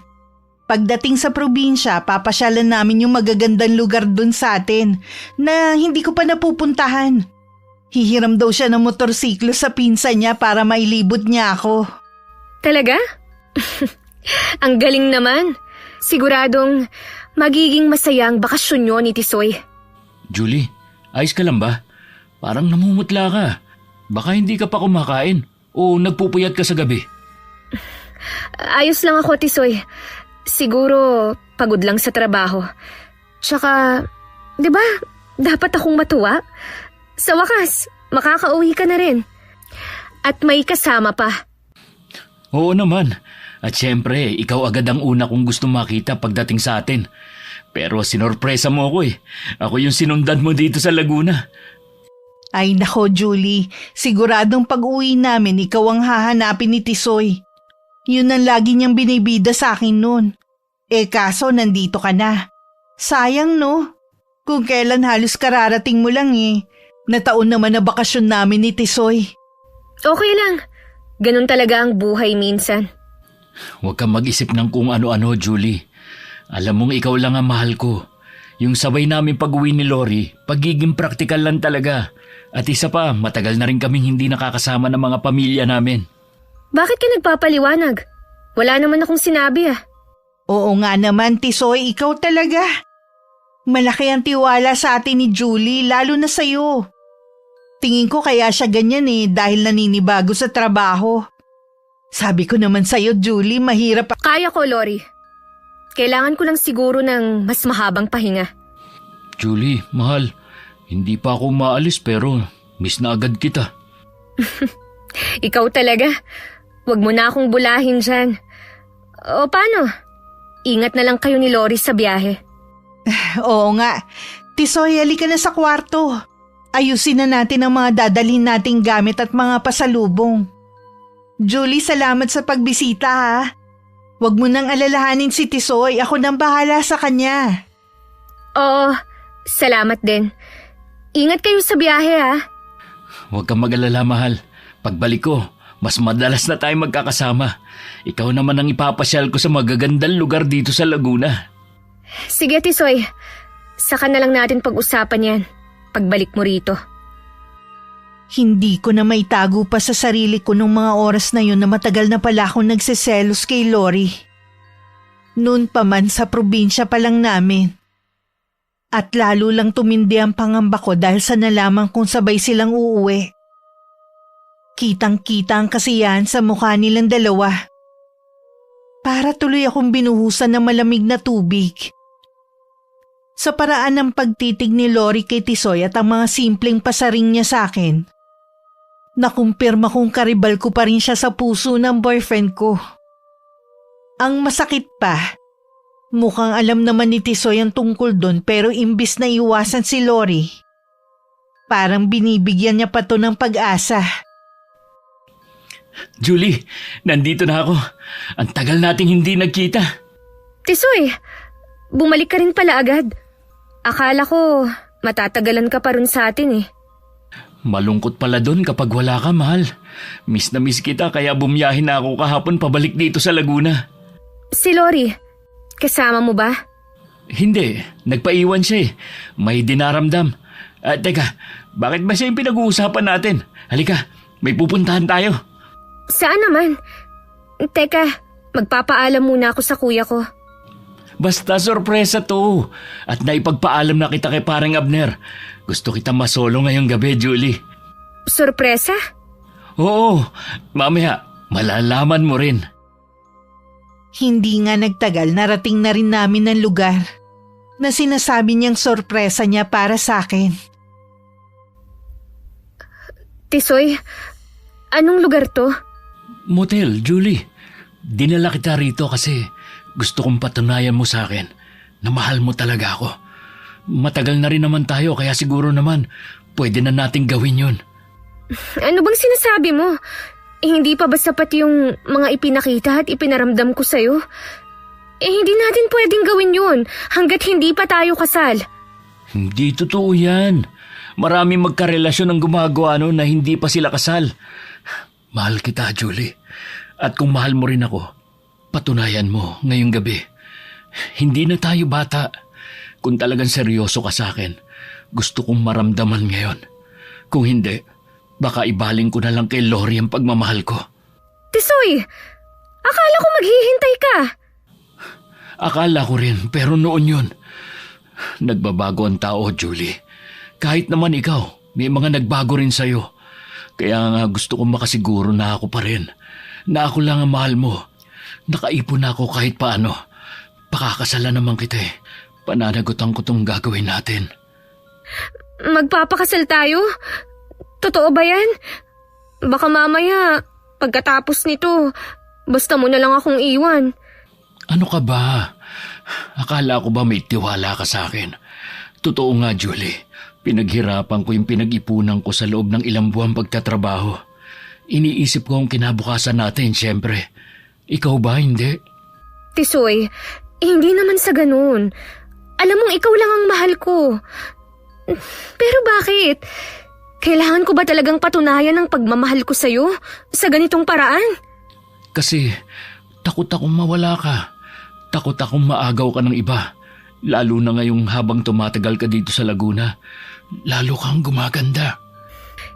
Pagdating sa probinsya, papasyalan namin yung magagandang lugar dun sa atin na hindi ko pa napupuntahan. Hihiram daw siya ng motorsiklo sa pinsan niya para mailibot niya ako. Talaga? Ang galing naman. Siguradong magiging masaya ang bakasyon niyo ni Tisoy. Julie, ayos ka lang ba? Parang namumutla ka. Baka hindi ka pa kumakain o nagpupuyat ka sa gabi. Ayos lang ako, Tisoy. Siguro pagod lang sa trabaho. Tsaka, di ba, dapat akong matuwa? Sa wakas, makakauwi ka na rin. At may kasama pa. Oo naman. At syempre, ikaw agad ang una kong gusto makita pagdating sa atin. Pero sinorpresa mo ako eh. Ako yung sinundan mo dito sa Laguna. Ay nako Julie, siguradong pag-uwi namin ikaw ang hahanapin ni Tisoy. Yun ang lagi niyang binibida sa akin noon. Kaso nandito ka na. Sayang no? Kung kailan halos kararating mo lang Nataon naman na bakasyon namin ni Tisoy. Okay lang. Ganun talaga ang buhay minsan. Huwag kang mag-isip ng kung ano-ano, Julie. Alam mong ikaw lang ang mahal ko. Yung sabay namin pag-uwi ni Lori, pagiging praktikal lang talaga. At isa pa, matagal na rin kaming hindi nakakasama ng mga pamilya namin. Bakit ka nagpapaliwanag? Wala naman akong sinabi Oo nga naman, Tisoy, ikaw talaga. Malaki ang tiwala sa atin ni Julie, lalo na sa'yo. Tingin ko kaya siya ganyan dahil naninibago sa trabaho. Sabi ko naman sa'yo, Julie, mahirap. Kaya ko, Lori. Kailangan ko lang siguro ng mas mahabang pahinga. Julie, mahal, hindi pa ako maalis pero miss na agad kita. Ikaw talaga. Huwag mo na akong bulahin dyan. O paano? Ingat na lang kayo ni Lori sa biyahe. Oo nga. Tisoy, halika na sa kwarto. Ayusin na natin ang mga dadalhin nating gamit at mga pasalubong. Julie, salamat sa pagbisita ha. Huwag mo nang alalahanin si Tisoy. Ako nang bahala sa kanya. Oo, salamat din. Ingat kayo sa biyahe ha. Huwag kang mag-alala, mahal. Pagbalik ko, mas madalas na tayo magkakasama. Ikaw naman ang ipapasyal ko sa magagandang lugar dito sa Laguna. Sige, Tisoy. Saka na lang natin pag-usapan yan. Pagbalik mo rito. Hindi ko na maitago pa sa sarili ko nung mga oras na yun na matagal na pala akong nagsiselos kay Lori. Noon pa man sa probinsya pa lang namin. At lalo lang tumindi ang pangamba ko dahil sa nalaman kong sabay silang uuwi. Kitang-kita ang kasiyahan sa mukha nilang dalawa. Para tuloy akong binuhusan ng malamig na tubig. Sa paraan ng pagtitig ni Lori kay Tisoy at ang mga simpleng pasaring niya sa akin, nakumpirma kong karibal ko pa rin siya sa puso ng boyfriend ko. Ang masakit pa, mukhang alam naman ni Tisoy ang tungkol doon pero imbis na iwasan si Lori, parang binibigyan niya pa to ng pag-asa. Julie, nandito na ako. Ang tagal nating hindi nagkita. Tisoy, bumalik ka rin pala agad. Akala ko matatagalan ka pa rin sa atin Malungkot pala doon kapag wala ka, mahal. Miss na miss kita kaya bumiyahin na ako kahapon pabalik dito sa Laguna. Si Lori, kasama mo ba? Hindi, nagpaiwan siya May dinaramdam. Teka, bakit ba siya yung pinag-uusapan natin? Halika, may pupuntahan tayo. Saan naman? Teka, magpapaalam muna ako sa kuya ko. Basta sorpresa to. At naipagpaalam na kita kay parang Abner. Gusto kita masolo ngayong gabi, Julie. Sorpresa? Oo, mamaya malalaman mo rin. Hindi nga nagtagal, narating na rin namin ang lugar na sinasabi niyang sorpresa niya para sa akin. Tisoy, anong lugar to? Motel, Julie. Dinala kita rito kasi gusto kong patunayan mo sa akin na mahal mo talaga ako. Matagal na rin naman tayo kaya siguro naman pwede na nating gawin yun. Ano bang sinasabi mo? Hindi pa ba sapat yung mga ipinakita at ipinaramdam ko sa'yo? Hindi natin pwedeng gawin yun hanggat hindi pa tayo kasal. Hindi totoo yan. Maraming magkarelasyon ang gumagawa na hindi pa sila kasal. Mahal kita, Julie. At kung mahal mo rin ako, patunayan mo ngayong gabi. Hindi na tayo bata. Kung talagang seryoso ka sa akin, gusto kong maramdaman ngayon. Kung hindi, baka ibaling ko na lang kay Lori ang pagmamahal ko. Tisoy, akala ko maghihintay ka. Akala ko rin, pero noon yun. Nagbabago ang tao, Julie. Kahit naman ikaw, may mga nagbago rin sa'yo. Kaya nga gusto kong makasiguro na ako pa rin. Na ako lang ang mahal mo. Nakaipon na ako kahit paano. Pakakasalan naman kita Pananagutan ko tong gagawin natin. Magpapakasal tayo? Totoo ba yan? Baka mamaya, pagkatapos nito, basta mo na lang akong iwan. Ano ka ba? Akala ko ba may tiwala ka sa akin? Totoo nga, Julie. Pinaghirapan ko yung pinag-ipunan ko sa loob ng ilang buwan pagtatrabaho. Iniisip ko ang kinabukasan natin, siyempre. Ikaw ba, hindi? Tisoy, hindi naman sa ganun. Alam mong ikaw lang ang mahal ko. Pero bakit? Kailangan ko ba talagang patunayan ang pagmamahal ko sa'yo sa ganitong paraan? Kasi takot akong mawala ka. Takot akong maagaw ka ng iba. Lalo na ngayong habang tumatagal ka dito sa Laguna. Lalo kang gumaganda.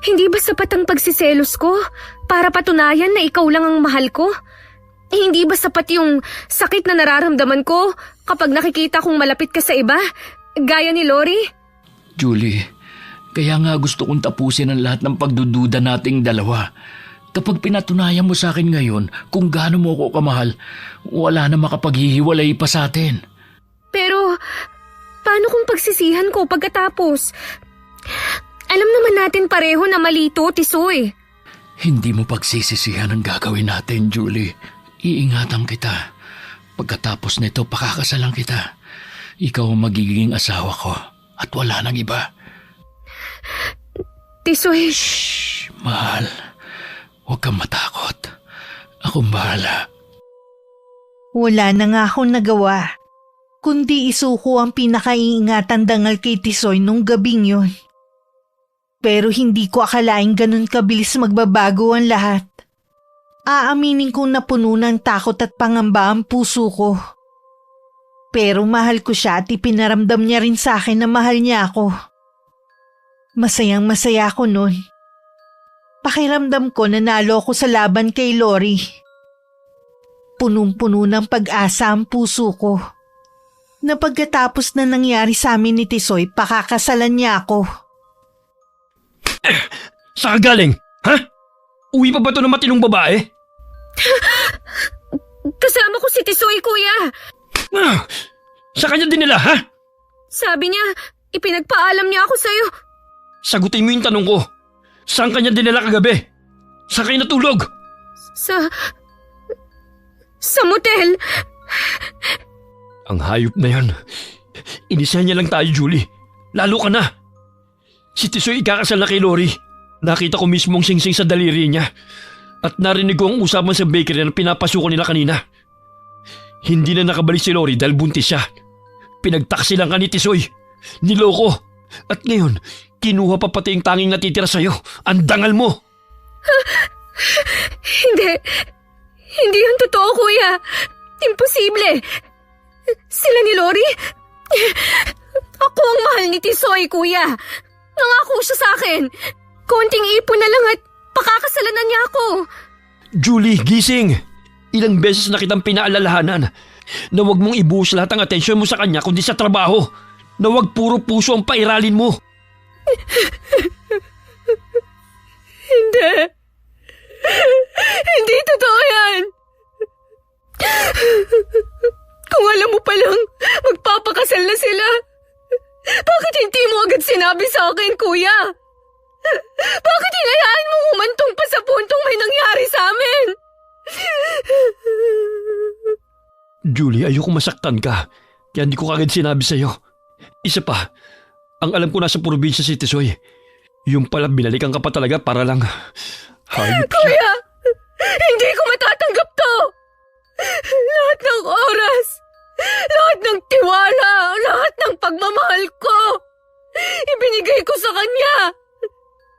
Hindi ba sapat ang pagsiselos ko para patunayan na ikaw lang ang mahal ko? Hindi ba sapat yung sakit na nararamdaman ko kapag nakikita kong malapit ka sa iba, gaya ni Lori? Julie, kaya nga gusto kong tapusin ang lahat ng pagdududa nating dalawa. Kapag pinatunayan mo sa akin ngayon kung gaano mo ako kamahal, wala na makapaghihiwalay pa sa atin. Pero, paano kung pagsisihan ko pagkatapos? Alam naman natin pareho na mali ito, Tisoy. Hindi mo pagsisisihan ang gagawin natin, Julie. Iingatan kita. Pagkatapos nito, pakakasalan kita. Ikaw ang magiging asawa ko at wala nang iba. Tisoy. Shh, mahal. Huwag kang matakot. Akong bahala. Wala na nga akong nagawa, kundi isuko ang pinakaiingatan dangal kay Tisoy nung gabing yun. Pero hindi ko akalaing ganun kabilis magbabago ang lahat. Aaminin kong napuno ng takot at pangamba ang puso ko. Pero mahal ko siya at ipinaramdam niya rin sa akin na mahal niya ako. Masayang masaya ako nun. Pakiramdam ko na nalo ako sa laban kay Lori. Punong-puno ng pag-asa ang puso ko. Na pagkatapos na nangyari sa amin ni Tisoy, pakakasalan niya ako. Saan ka galing? Ha? Uwi pa ba ito ng matinong babae? Kasama ko si Tisoy, kuya. Sa kanya din nila, ha? Sabi niya, ipinagpaalam niya ako sa'yo. Sagutin mo yung tanong ko. Saan kanya din nila kagabi? Saan kayo natulog? Sa motel. Ang hayop na yan. Inisahan niya lang tayo, Julie. Lalo ka na. Si Tisoy ikakasal na kay Lori. Nakita ko mismo ang singsing sa daliri niya. At narinig ko ang usapan sa bakery na pinapasuko nila kanina. Hindi na nakabalik si Lori dahil buntis siya. Pinagtaksi lang ka ni Tisoy. Niloko. At ngayon, kinuha pa pati ang tanging natitira sa'yo. Ang dangal mo. Hindi yun totoo, kuya. Imposible. Sila ni Lori? Ako ang mahal ni Tisoy, kuya. Nangako siya sa akin. Konting ipon na lang at pakakasalan na niya ako. Julie, gising! Ilang beses na kitang pinaalalahanan na huwag mong ibuhos lahat ang atensyon mo sa kanya kundi sa trabaho. Na huwag puro puso ang pairalin mo. Hindi. Hindi totoo yan. Kung alam mo palang magpapakasal na sila, bakit hindi mo agad sinabi sa akin, kuya? Bakit hinayaan mo humantong pa sa puntong may nangyari sa amin? Julie, ayoko masaktan ka. Kaya hindi ko kagad sinabi sa'yo. Isa pa, ang alam ko nasa probinsya si Tisoy. Yung pala binalikan ka pa talaga para lang hayop siya. Kuya, hindi ko matatanggap to. Lahat ng oras, lahat ng tiwala, lahat ng pagmamahal ko, ibinigay ko sa kanya.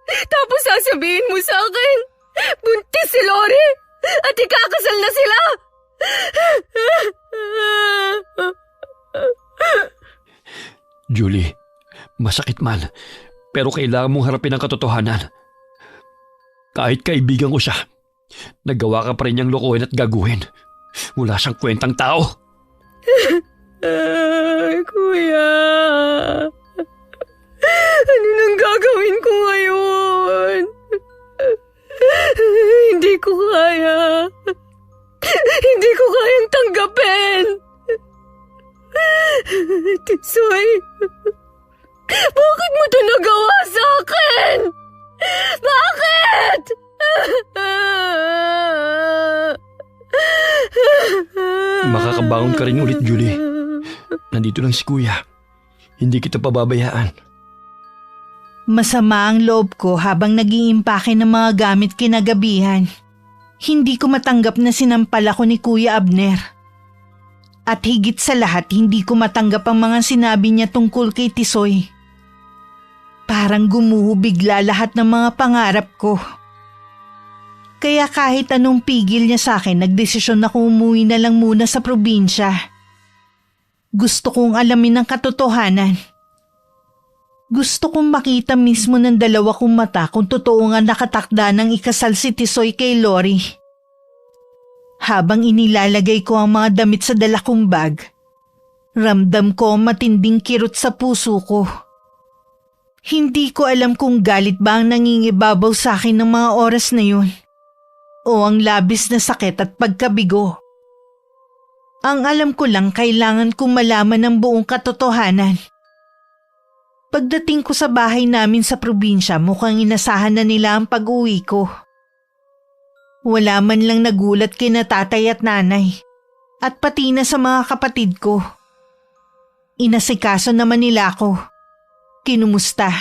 Tapos sasabihin mo sa akin, buntis si Lori at ikakasal na sila. Julie, masakit man, pero kailangan mong harapin ang katotohanan. Kahit kaibigan ko siya, nagawa ka pa rin niyang lokohin at gaguhin. Wala siyang kwentang tao. Kuya, ano nang gagawin ko ngayon? Hindi ko kaya. Hindi ko kayang tanggapin. Tisoy, bakit mo ito nagawa sa akin? Bakit? Makakabangon ka rin ulit, Julie. Nandito lang si Kuya. Hindi kita pababayaan. Masama ang loob ko habang nag-iimpake ng mga gamit kinagabihan. Hindi ko matanggap na sinampal ako ni Kuya Abner. At higit sa lahat, hindi ko matanggap ang mga sinabi niya tungkol kay Tisoy. Parang gumuho bigla lahat ng mga pangarap ko. Kaya kahit anong pigil niya sa akin, nagdesisyon ako umuwi na lang muna sa probinsya. Gusto kong alamin ang katotohanan. Gusto kong makita mismo ng dalawa kong mata kung totoo nga nakatakda ng ikasal si Tisoy kay Lori. Habang inilalagay ko ang mga damit sa dala kong bag, ramdam ko ang matinding kirot sa puso ko. Hindi ko alam kung galit ba ang nangingibabaw sa akin ng mga oras na yun o ang labis na sakit at pagkabigo. Ang alam ko lang kailangan kong malaman ang buong katotohanan. Pagdating ko sa bahay namin sa probinsya, mukhang inasahan na nila ang pag-uwi ko. Wala man lang nagulat kina tatay at nanay at pati na sa mga kapatid ko. Inasikaso naman nila ako. Kinumusta.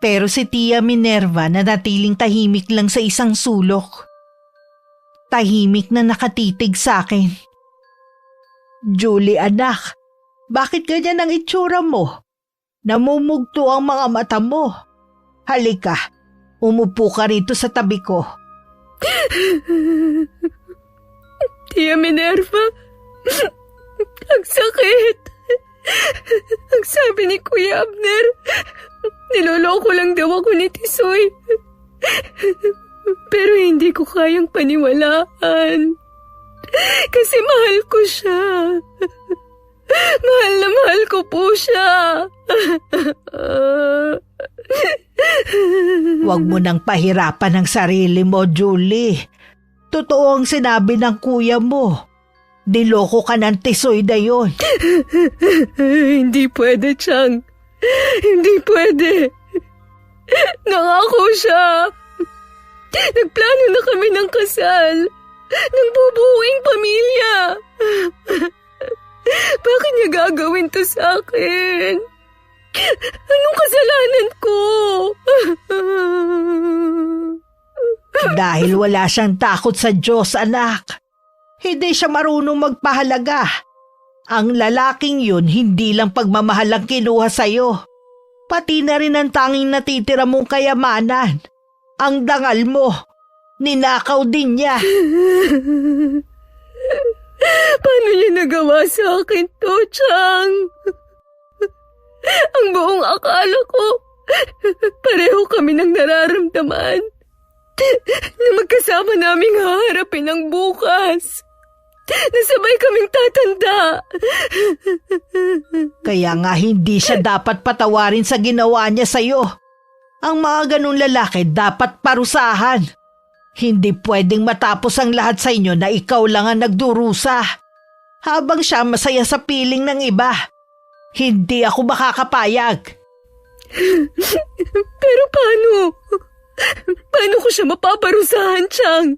Pero si Tia Minerva nanatiling tahimik lang sa isang sulok. Tahimik na nakatitig sa akin. Julie anak, bakit ganyan ang itsura mo? Namumugto ang mga mata mo. Halika, umupo ka rito sa tabi ko. Tia Minerva, ang sakit. Ang sabi ni Kuya Abner, niloloko lang daw ako ni Tisoy. Pero hindi ko kayang paniwalaan. Kasi mahal ko siya. Mahal na mahal ko po siya. Huwag mo nang pahirapan ang sarili mo, Julie. Totoo ang sinabi ng kuya mo. Niloko ka ng Tisoy na yun. Hindi pwede, Chang. Hindi pwede. Nangako siya. Nagplano na kami ng kasal. Ng bubuing pamilya. Bakit niya gagawin to sa akin? Anong kasalanan ko? Dahil wala siyang takot sa Diyos, anak. Hindi siya marunong magpahalaga. Ang lalaking yun, hindi lang pagmamahal ang kinuha sa'yo. Pati na rin ang tanging natitira mong kayamanan. Ang dangal mo, ninakaw din niya. Paano niya nagawa sa akin to, Chang? Ang buong akala ko, pareho kami ng nararamdaman na magkasama naming haharapin ang bukas. Nasabay kaming tatanda. Kaya nga hindi siya dapat patawarin sa ginawa niya sa'yo. Ang mga ganun lalaki dapat parusahan. Hindi pwedeng matapos ang lahat sa inyo na ikaw lang ang nagdurusa. Habang siya masaya sa piling ng iba. Hindi ako makakapayag. Pero paano? Paano ko siya mapaparusahan, Chang?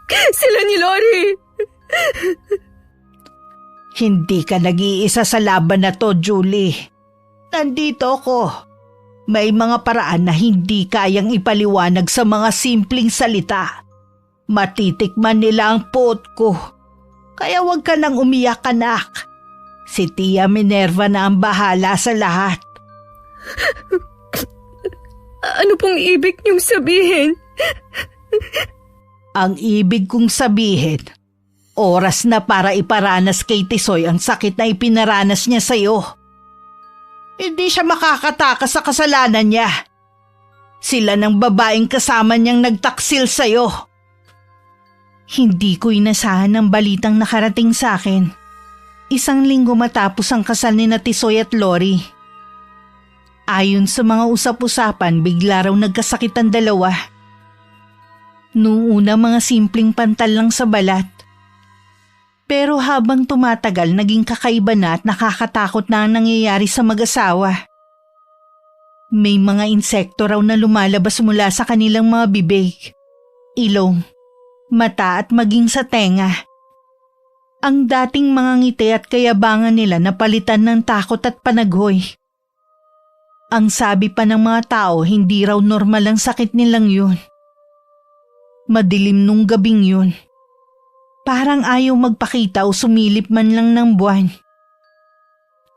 Sila ni Lori. Hindi ka nag-iisa sa laban na to, Julie. Nandito ako. May mga paraan na hindi kayang ipaliwanag sa mga simpleng salita. Matitikman nila ang puot ko. Kaya huwag ka nang umiyak, anak. Si Tia Minerva na ang bahala sa lahat. Ano pong ibig niyong sabihin? Ang ibig kong sabihin, oras na para iparanas kay Tisoy ang sakit na ipinaranas niya sa'yo. Hindi siya makakatakas sa kasalanan niya. Sila ng babaeng kasama niyang nagtaksil sa'yo. Hindi ko inasahan ang balitang nakarating sa akin. 1 linggo matapos ang kasal ni na Tisoy at Lori. Ayon sa mga usap-usapan, bigla raw nagkasakit ang dalawa. Noong una mga simpleng pantal lang sa balat. Pero habang tumatagal, naging kakaiba na at nakakatakot na ang nangyayari sa mag-asawa. May mga insekto raw na lumalabas mula sa kanilang mga bibig, ilong, mata at maging sa tenga. Ang dating mga ngiti at kayabangan nila napalitan ng takot at panaghoy. Ang sabi pa ng mga tao, hindi raw normal ang sakit nilang yun. Madilim nung gabing yun. Parang ayaw magpakita o sumilip man lang ng buwan.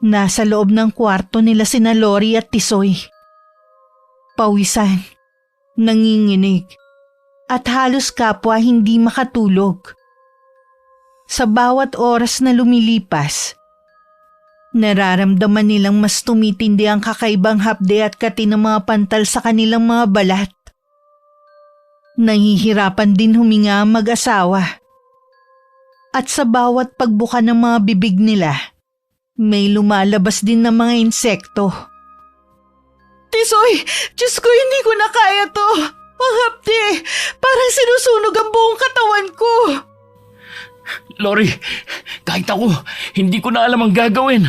Nasa loob ng kwarto nila sina Lori at Tisoy. Pawisan, nanginginig, at halos kapwa hindi makatulog. Sa bawat oras na lumilipas, nararamdaman nilang mas tumitindi ang kakaibang hapde at kati ng mga pantal sa kanilang mga balat. Nahihirapan din huminga ang mag-asawa. At sa bawat pagbuka ng mga bibig nila, may lumalabas din ng mga insekto. Tisoy! Diyos ko, hindi ko na kaya to! Ang hapde! Parang sinusunog ang buong katawan ko! Lori, kahit ako, hindi ko na alam ang gagawin.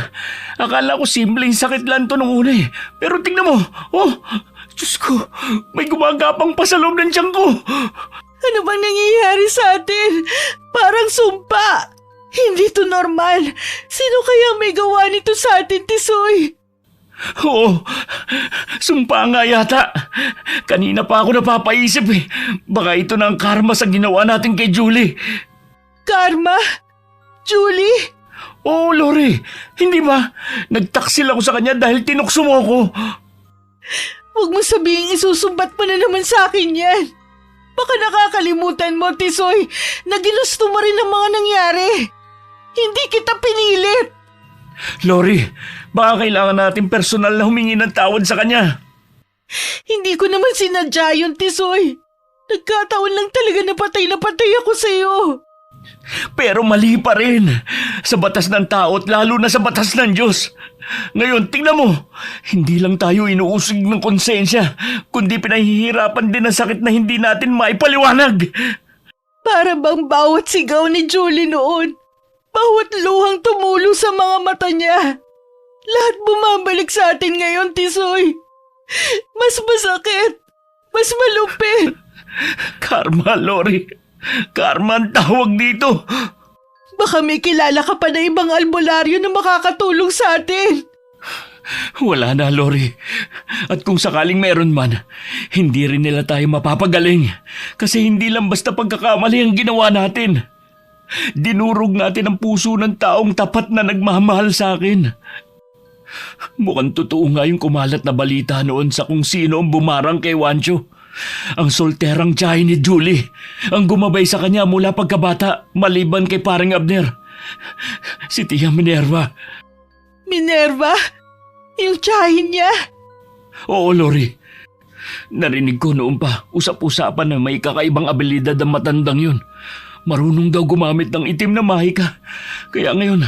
Akala ko simpleng sakit lang to nung una eh. Pero tingnan mo, oh, Diyos ko, may gumagapang pa sa loob ng tiyan ko. Ano bang nangyayari sa atin? Parang sumpa. Hindi to normal. Sino kaya may gawa nito sa atin, Tisoy? Oo, sumpa nga yata. Kanina pa ako napapaisip eh. Baka ito na ang karma sa ginawa natin kay Julie. Karma? Julie? Oo, Lori. Hindi ba? Nagtaksil ako sa kanya dahil tinukso mo ako. Huwag mo sabihin isusumbat mo na naman sa akin yan. Baka nakakalimutan mo, Tisoy, na ginusto mo rin ang mga nangyari. Hindi kita pinilit. Lori, baka kailangan natin personal na humingi ng tawad sa kanya. Hindi ko naman sinadya yun, Tisoy. Nagkataon lang talaga na patay ako sa iyo. Pero mali pa rin. Sa batas ng tao at lalo na sa batas ng Diyos. Ngayon, tingnan mo. Hindi lang tayo inuusig ng konsensya, kundi pinahihirapan din ang sakit na hindi natin maipaliwanag. Para bang bawat sigaw ni Julie noon, bawat luhang tumulo sa mga mata niya, lahat bumabalik sa atin ngayon, Tisoy. Mas masakit, mas malupit. Karma, Lori. Karma ang tawag dito. Baka may kilala ka pa na ibang albularyo na makakatulong sa atin. Wala na, Lori. At kung sakaling meron man, hindi rin nila tayo mapapagaling. Kasi hindi lang basta pagkakamali ang ginawa natin. Dinurog natin ang puso ng taong tapat na nagmamahal sa akin. Mukhang totoo nga yung kumalat na balita noon sa kung sino ang bumarang kay Juancho. Ang solterang tiyahin ni Julie, ang gumabay sa kanya mula pagkabata maliban kay paring Abner. Si Tia Minerva. Minerva? Yung tiyahin niya? Oo, Lori. Narinig ko noon pa, usap-usapan na may kakaibang abilidad ang matandang yun. Marunong daw gumamit ng itim na mahika. Kaya ngayon,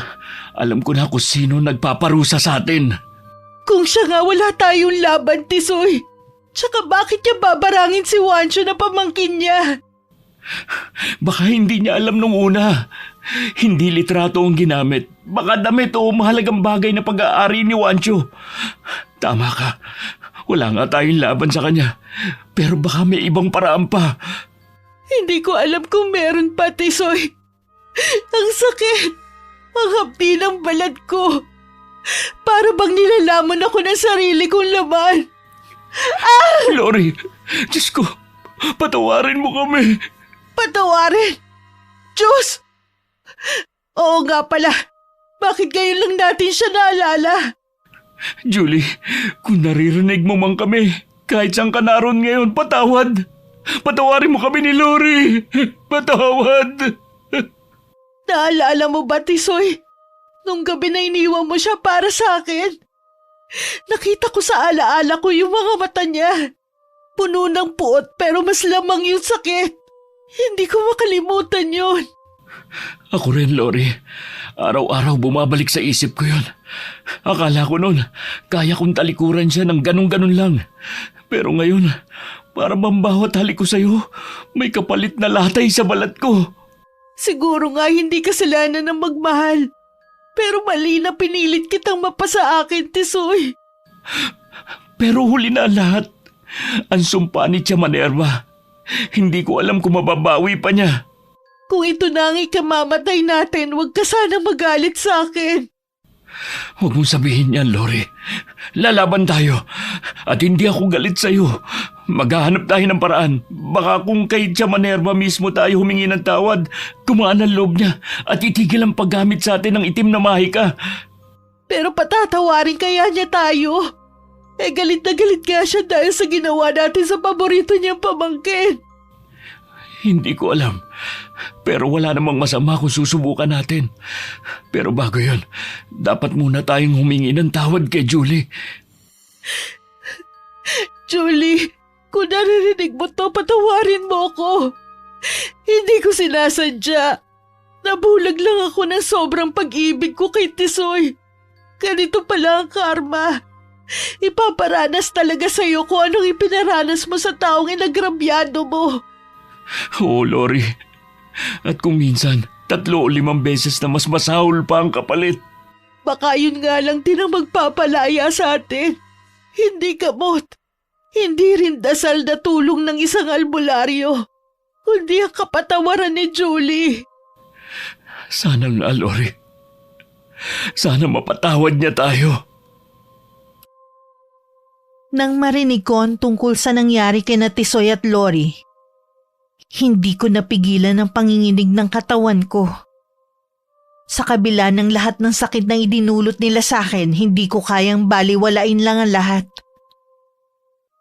alam ko na kung sino nagpaparusa sa atin. Kung siya nga wala tayong laban, Tisoy. Tsaka bakit niya babarangin si Juancho na pamangkin niya? Baka hindi niya alam nung una. Hindi litrato ang ginamit. Baka damit o mahalagang bagay na pag-aari ni Juancho. Tama ka. Wala nga tayong laban sa kanya. Pero baka may ibang paraan pa. Hindi ko alam kung meron pa, Tisoy. Ang sakit. Ang hapdi ng balat ko. Para bang nilalamon ako ng sarili kong laman. Ah! Lori, Diyos ko, patawarin mo kami. Patawarin? Diyos! Oo nga pala. Bakit ngayon lang natin siya naalala? Julie, kung naririnig mo man kami, kahit saan ka naroon ngayon, patawad. Patawarin mo kami ni Lori. Patawad. Naalala mo ba, Tisoy? Nung gabi na iniwan mo siya para sa akin. Nakita ko sa alaala ko yung mga mata niya. Puno ng puot pero mas lamang yung sakit. Hindi ko makalimutan yun. Ako rin, Lori. Araw-araw bumabalik sa isip ko yun. Akala ko noon, kaya kong talikuran siya ng ganun-ganun lang. Pero ngayon, para bang bawat halik ko sa'yo, may kapalit na latay sa balat ko. Siguro nga hindi kasalanan ng magmahal. Pero mali na pinilit kitang mapasa akin, Tisoy. Pero huli na ang lahat. Ang sumpa ni Tia Minerva. Hindi ko alam kung mababawi pa niya. Kung ito na ang ikamamatay natin, huwag ka sana magalit sa akin. Huwag mong sabihin yan, Lori. Lalaban tayo. At hindi ako galit sa'yo. Maghahanap tayo ng paraan. Baka kung kay Tia Minerva mismo tayo humingi ng tawad, gumaan ang loob niya at itigil ang paggamit sa atin ng itim na mahika. Pero patatawarin kaya niya tayo? Galit na galit nga siya dahil sa ginawa natin sa paborito niyang pamangkin. Hindi ko alam. Pero wala namang masama kung susubukan natin. Pero bago yon, dapat muna tayong humingi ng tawad kay Julie. Julie, kung naririnig mo to, patawarin mo ako. Hindi ko sinasadya. Nabulag lang ako ng sobrang pag-ibig ko kay Tisoy. Ganito pala ang karma. Ipaparanas talaga sa'yo kung anong ipinaranas mo sa taong inagrabyado mo. Oo, Lori. At kung minsan, 3 o 5 beses na mas masahol pa ang kapalit. Baka yun nga lang din ang magpapalaya sa atin. Hindi gamot. Hindi rin dasal na tulong ng isang albularyo. Kundi ang kapatawaran ni Julie. Sana nga, Lori. Sana mapatawad niya tayo. Nang marinig ko ang tungkol sa nangyari kina Tisoy at Lori, hindi ko napigilan ang panginginig ng katawan ko. Sa kabila ng lahat ng sakit na idinulot nila sa akin, hindi ko kayang baliwalain lang ang lahat.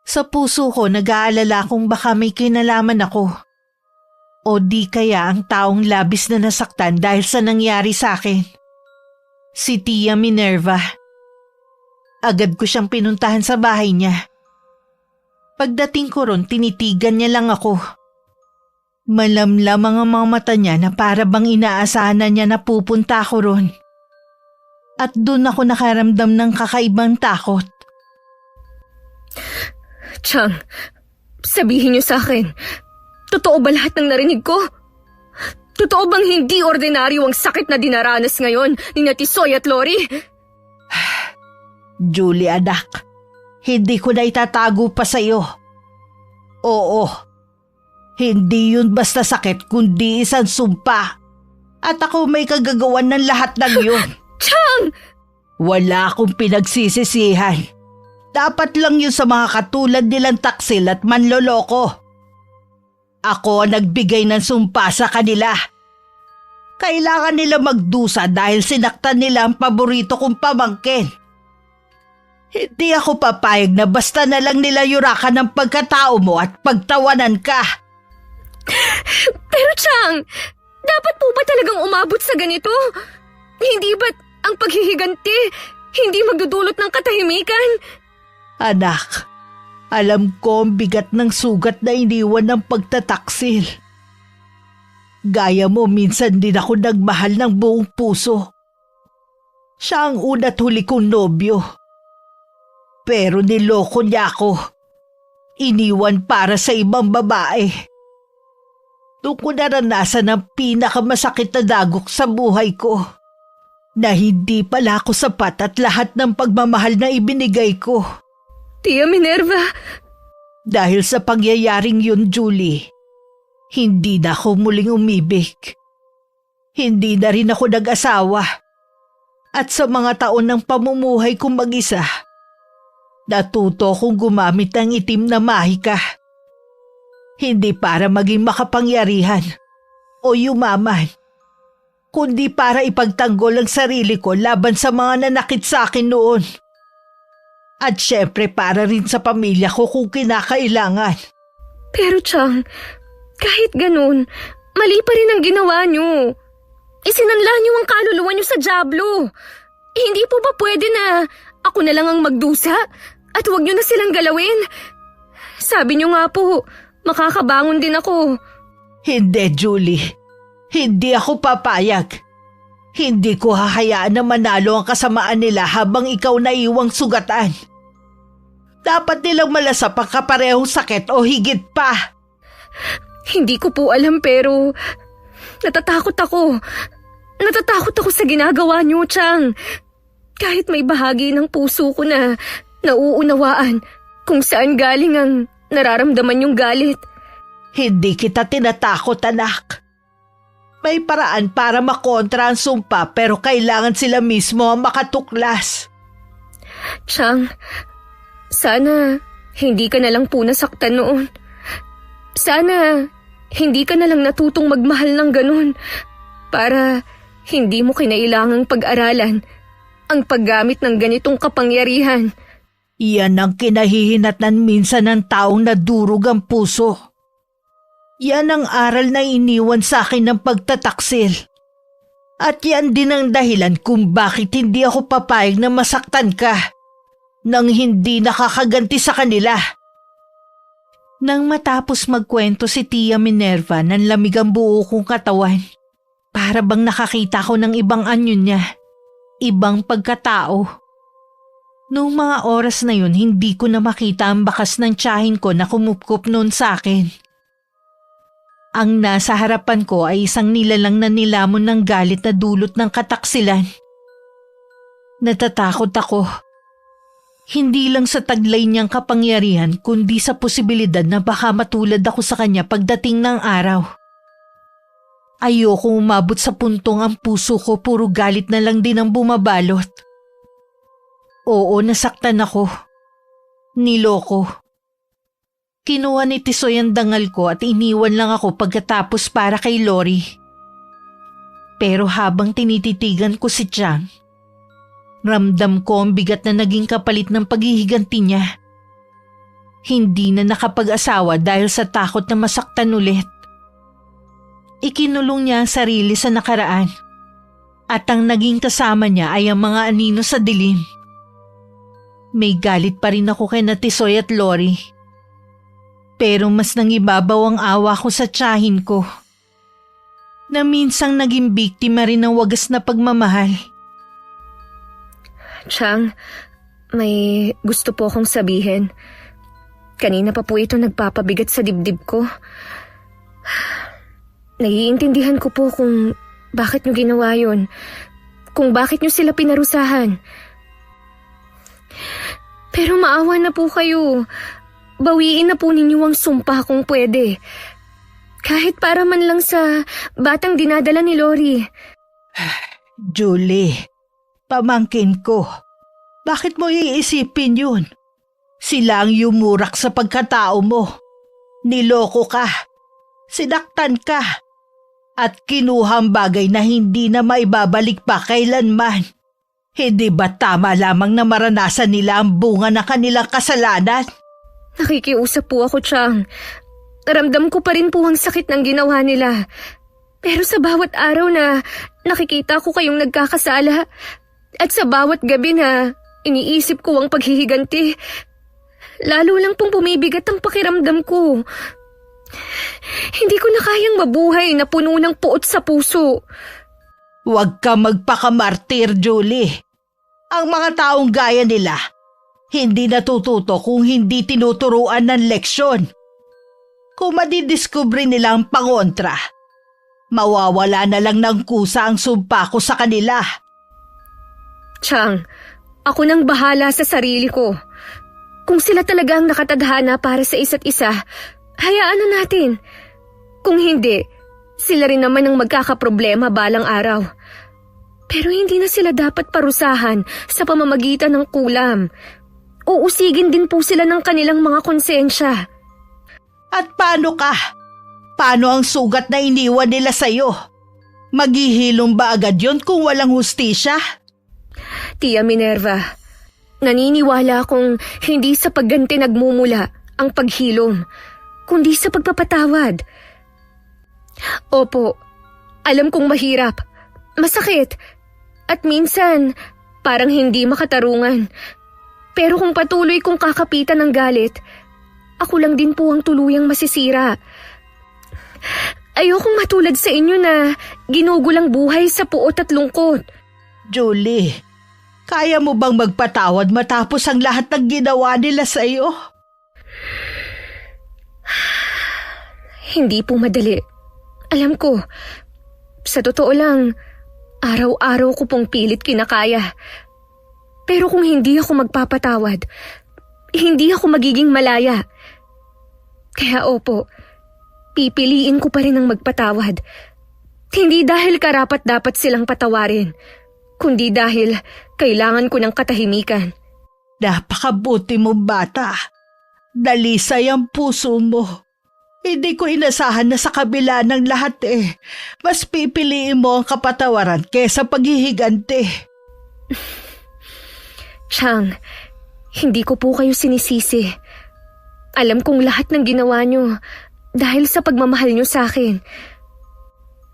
Sa puso ko nag-aalala kung baka may kinalaman ako. O di kaya ang taong labis na nasaktan dahil sa nangyari sa akin. Si Tia Minerva. Agad ko siyang pinuntahan sa bahay niya. Pagdating ko ron, tinitigan niya lang ako. Malamlam ang mga mata niya na para bang inaasahan na niya na pupunta ako ron. At doon ako nakaramdam ng kakaibang takot. Chang, sabihin niyo sa akin, totoo ba lahat ng narinig ko? Totoo bang hindi ordinaryo ang sakit na dinaranas ngayon ni Tisoy at Lori? Julie, anak, hindi ko na itatago pa sa'yo. Oo, hindi yun basta sakit kundi isang sumpa. At ako may kagagawan ng lahat ng yun. Chang! Wala akong pinagsisisihan. Dapat lang yun sa mga katulad nilang taksil at manloloko. Ako ang nagbigay ng sumpa sa kanila. Kailangan nila magdusa dahil sinaktan nila ang paborito kong pamangkin. Hindi ako papayag na basta na lang nila yurakan ng pagkatao mo at pagtawanan ka. Pero Chang, dapat po ba talagang umabot sa ganito? Hindi ba't ang paghihiganti hindi magdudulot ng katahimikan? Anak, alam ko ang bigat ng sugat na iniwan ng pagtataksil. Gaya mo, minsan din ako nagmahal ng buong puso. Siya ang una't huli kong nobyo. Pero niloko niya ako. Iniwan para sa ibang babae. Doon ko naranasan ang pinakamasakit na dagok sa buhay ko. Na hindi pala ako sapat at lahat ng pagmamahal na ibinigay ko. Tia Minerva. Dahil sa pangyayaring yun, Julie, hindi na ako muling umibig. Hindi na rin ako nag-asawa. At sa mga taon ng pamumuhay kong mag-isa, natuto kong gumamit ng itim na mahika. Hindi para maging makapangyarihan o yumaman, kundi para ipagtanggol ang sarili ko laban sa mga nanakit sa akin noon. At syempre para rin sa pamilya ko kung kinakailangan. Pero Chang, kahit ganun, mali pa rin ang ginawa niyo. Isinanla niyo ang kaluluwa niyo sa dyablo. Hindi po ba pwede na ako na lang ang magdusa at huwag niyo na silang galawin? Sabi niyo nga po, makakabangon din ako. Hindi, Julie. Hindi ako papayag. Hindi ko hahayaan na manalo ang kasamaan nila habang ikaw naiwang sugatan. Dapat nilang malasap ang kaparehong sakit o higit pa. Hindi ko po alam pero natatakot ako. Natatakot ako sa ginagawa niyo, Chang. Kahit may bahagi ng puso ko na nauunawaan kung saan galing ang nararamdaman yung galit. Hindi kita tinatakot, anak. May paraan para makontra ang sumpa pero kailangan sila mismo ang makatuklas. Chang, sana hindi ka na lang po nasaktan noon. Sana hindi ka na lang natutong magmahal ng ganun para hindi mo kinailangang pag-aralan ang paggamit ng ganitong kapangyarihan. Yan ang kinahihinatnan minsan ng taong nadurog ang puso. Yan ang aral na iniwan sa akin ng pagtataksil. At yan din ang dahilan kung bakit hindi ako papayag na masaktan ka nang hindi nakakaganti sa kanila. Nang matapos magkwento si Tia Minerva, nanlamig ang buo kong katawan. Para bang nakakita ko ng ibang anyo niya, ibang pagkatao. Noong mga oras na yun, hindi ko na makita ang bakas ng tiyahin ko na kumupkup noon sa akin. Ang nasa harapan ko ay isang nilalang na nilamon ng galit na dulot ng kataksilan. Natatakot ako. Hindi lang sa taglay niyang kapangyarihan kundi sa posibilidad na baka matulad ako sa kanya pagdating ng araw. Ayoko umabot sa puntong ang puso ko puro galit na lang din ang bumabalot. Oo, nasaktan ako. Niloko. Kinuha ni Tisoy ang dangal ko at iniwan lang ako pagkatapos para kay Lori. Pero habang tinititigan ko si Chang, ramdam ko ang bigat na naging kapalit ng paghihiganti niya. Hindi na nakapag-asawa dahil sa takot na masaktan ulit. Ikinulong niya ang sarili sa nakaraan at ang naging kasama niya ay ang mga anino sa dilim. May galit pa rin ako kay na Tisoy at Lori. Pero mas nangibabaw ang awa ko sa tiyahin ko. Na minsang naging biktima rin ng wagas na pagmamahal. Chang, may gusto po akong sabihin. Kanina pa po ito nagpapabigat sa dibdib ko. Naiintindihan ko po kung bakit nyo ginawa yun. Kung bakit nyo sila pinarusahan. Pero maawa na po kayo. Bawiin na po ninyo ang sumpa kung pwede. Kahit para man lang sa batang dinadala ni Lori. Julie, pamangkin ko. Bakit mo iisipin yun? Sila ang yumurak sa pagkatao mo. Niloko ka. Sinaktan ka. At kinuha ang bagay na hindi na maibabalik pa kailanman. Hindi ba tama lamang na maranasan nila ang bunga ng kanilang kasalanan? Nakikiusap po ako, Chang. Ramdam ko pa rin po ang sakit ng ginawa nila. Pero sa bawat araw na nakikita ko kayong nagkakasala at sa bawat gabi na iniisip ko ang paghihiganti, lalo lang pong bumibigat ang pakiramdam ko. Hindi ko na kayang mabuhay na puno ng puot sa puso. Huwag ka magpakamartir, Julie. Ang mga taong gaya nila, hindi natututo kung hindi tinuturuan ng leksyon. Kung madidiskubre nila ang pangontra, mawawala na lang ng kusa ang sumpa ko sa kanila. Chang, ako nang bahala sa sarili ko. Kung sila talaga ang nakatadhana para sa isa't isa, hayaan na natin. Kung hindi, sila rin naman ang magkakaproblema balang araw. Pero hindi na sila dapat parusahan sa pamamagitan ng kulam. Uusigin din po sila ng kanilang mga konsensya. At paano ka? Paano ang sugat na iniwan nila sa'yo? Maghihilom ba agad yon kung walang hustisya? Tia Minerva, naniniwala akong hindi sa pagganti nagmumula ang paghilom, kundi sa pagpapatawad. Opo, alam kong mahirap, masakit, at minsan parang hindi makatarungan. Pero kung patuloy kong kakapitan ng galit, ako lang din po ang tuluyang masisira. Ayokong matulad sa inyo na ginugulang buhay sa puot at lungkot. Julie, kaya mo bang magpatawad matapos ang lahat ng ginawa nila sa iyo? Hindi po madali. Alam ko, sa totoo lang, araw-araw ko pong pilit kinakaya. Pero kung hindi ako magpapatawad, hindi ako magiging malaya. Kaya opo, pipiliin ko pa rin ang magpatawad. Hindi dahil karapat-dapat silang patawarin, kundi dahil kailangan ko ng katahimikan. Napakabuti mo, bata. Dalisay ang puso mo. Hindi ko inasahan na sa kabila ng lahat mas pipiliin mo ang kapatawaran kesa paghihiganti. Chang, hindi ko po kayo sinisisi. Alam kong lahat ng ginawa nyo dahil sa pagmamahal nyo sa akin.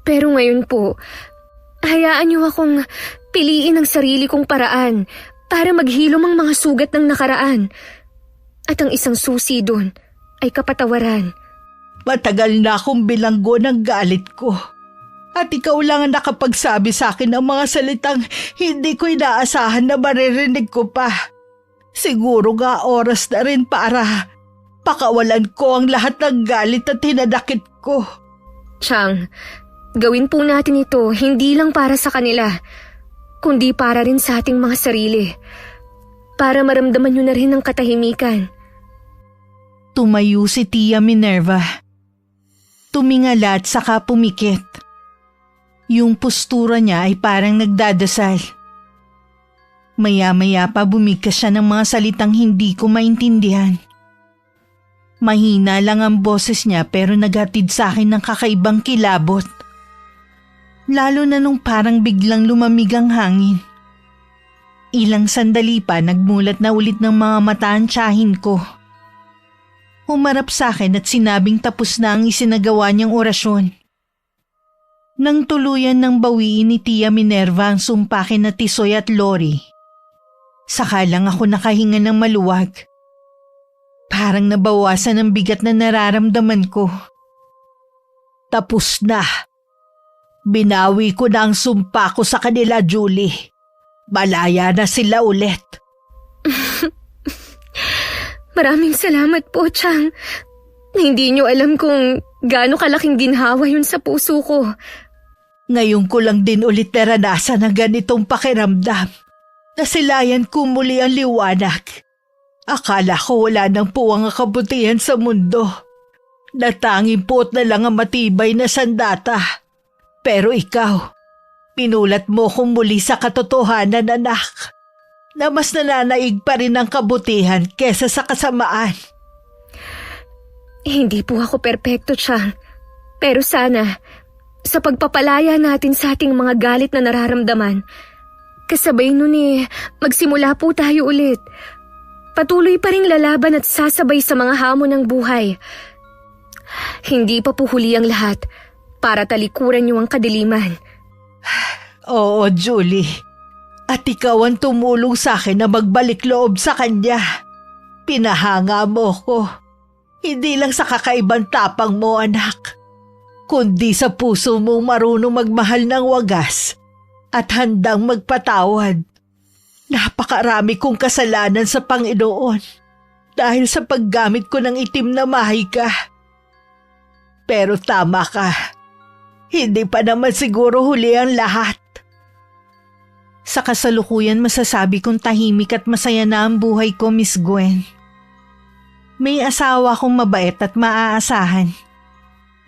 Pero ngayon po, hayaan nyo akong piliin ang sarili kong paraan para maghilom ang mga sugat ng nakaraan. At ang isang susi doon ay kapatawaran. Matagal na akong bilanggo ng galit ko. At ikaw lang ang nakapagsabi sa akin ng mga salitang hindi ko inaasahan na maririnig ko pa. Siguro nga oras na rin para pakawalan ko ang lahat ng galit at hinadakit ko. Chang, gawin po natin ito hindi lang para sa kanila, kundi para rin sa ating mga sarili. Para maramdaman nyo na rin ang katahimikan. Tumayo si Tia Minerva. Tumingala at saka pumikit. Yung postura niya ay parang nagdadasal. Maya-maya pa bumigkas siya ng mga salitang hindi ko maintindihan. Mahina lang ang boses niya pero naghatid sa akin ng kakaibang kilabot. Lalo na nung parang biglang lumamig ang hangin. Ilang sandali pa nagmulat na ulit ng mga mata ang tiyahin ko. Humarap sa akin at sinabing tapos na ang isinagawa niyang orasyon. Nang tuluyan ng bawiin ni Tia Minerva ang sumpakin na Tisoy at Lori, saka lang ako nakahinga ng maluwag. Parang nabawasan ang bigat na nararamdaman ko. Tapos na. Binawi ko na ang sumpa ko sa kanila, Julie. Malaya na sila ulit. Maraming salamat po, Chang. Hindi niyo alam kung gaano kalaking ginhawa yun sa puso ko. Ngayon ko lang din ulit naranasan ang ganitong pakiramdam. Nasilayan ko muli ang liwanag. Akala ko wala nang puwang ang kabutihan sa mundo. Natanging puot na lang ang matibay na sandata. Pero ikaw, pinulat mo kong muli sa katotohanan, anak. Na mas nananaig pa rin ang kabutihan kesa sa kasamaan. Hindi po ako perpekto, Chang. Pero sana, sa pagpapalaya natin sa ating mga galit na nararamdaman, kasabay nun magsimula po tayo ulit. Patuloy pa ring lalaban at sasabay sa mga hamon ng buhay. Hindi pa po huli ang lahat para talikuran niyo ang kadiliman. Oo, Julie. At ikaw ang tumulong sa akin na magbalik loob sa kanya. Pinahanga mo ko. Hindi lang sa kakaibang tapang mo, anak. Kundi sa puso mong marunong magmahal ng wagas at handang magpatawad. Napakarami kong kasalanan sa Panginoon dahil sa paggamit ko ng itim na mahika. Pero tama ka. Hindi pa naman siguro huli ang lahat. Sa kasalukuyan masasabi kong tahimik at masaya na ang buhay ko, Miss Gwen. May asawa akong mabait at maaasahan.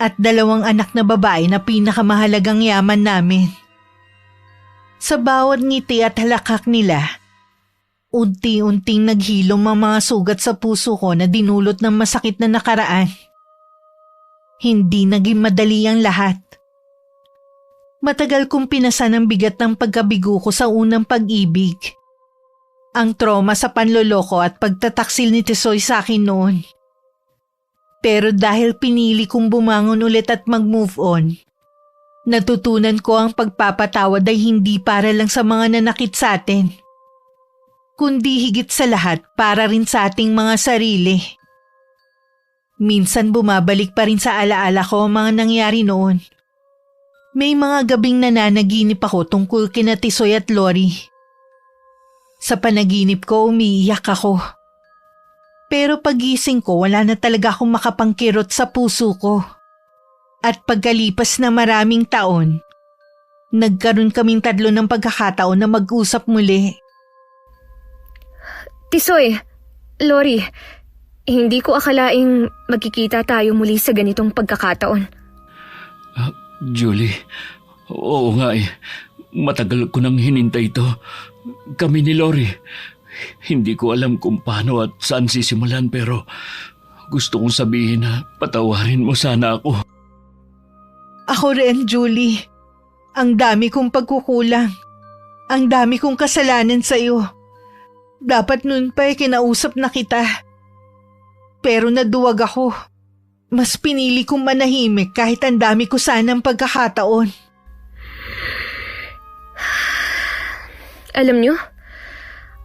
At 2 anak na babae na pinakamahalagang yaman namin. Sa bawat ngiti at halakak nila, unti-unting naghilom ang mga sugat sa puso ko na dinulot ng masakit na nakaraan. Hindi naging madali ang lahat. Matagal kong pinasan ang bigat ng pagkabigo ko sa unang pag-ibig. Ang trauma sa panloloko at pagtataksil ni Tisoy sa akin noon. Pero dahil pinili kong bumangon ulit at mag-move on, natutunan ko ang pagpapatawad ay hindi para lang sa mga nanakit sa atin, kundi higit sa lahat para rin sa ating mga sarili. Minsan bumabalik pa rin sa alaala ko ang mga nangyari noon. May mga gabing nananaginip ako tungkol kina Tisoy at Lori. Sa panaginip ko umiiyak ako. Pero pagising ko wala na talaga akong makapangkirot sa puso ko. At pagkalipas na maraming taon, nagkaroon kaming 3 ng pagkakataon na mag-usap muli. Tisoy, Lori, Hindi ko akalaing magkikita tayo muli sa ganitong pagkakataon. Julie, oo nga eh. Matagal ko nang hinintay ito. Kami ni Lori. Hindi ko alam kung paano at saan sisimulan pero gusto kong sabihin na patawarin mo sana ako. Ako rin, Julie. Ang dami kong pagkukulang. Ang dami kong kasalanan sa iyo. Dapat nun pa kinausap na kita. Pero naduwag ako. Mas pinili kong manahimik kahit ang dami ko sanang pagkakataon. Alam nyo,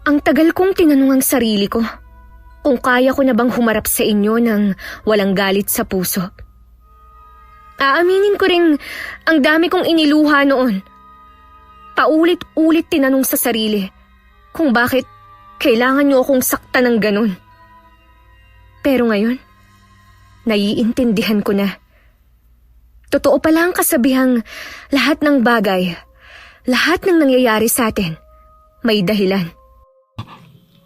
ang tagal kong tinanong ang sarili ko kung kaya ko na bang humarap sa inyo ng walang galit sa puso. Aaminin ko ring ang dami kong iniluha noon. Paulit-ulit tinanong sa sarili kung bakit kailangan nyo akong sakta ng ganun. Pero ngayon, naiintindihan ko na. Totoo pala ang kasabihang lahat ng bagay, lahat ng nangyayari sa atin, may dahilan.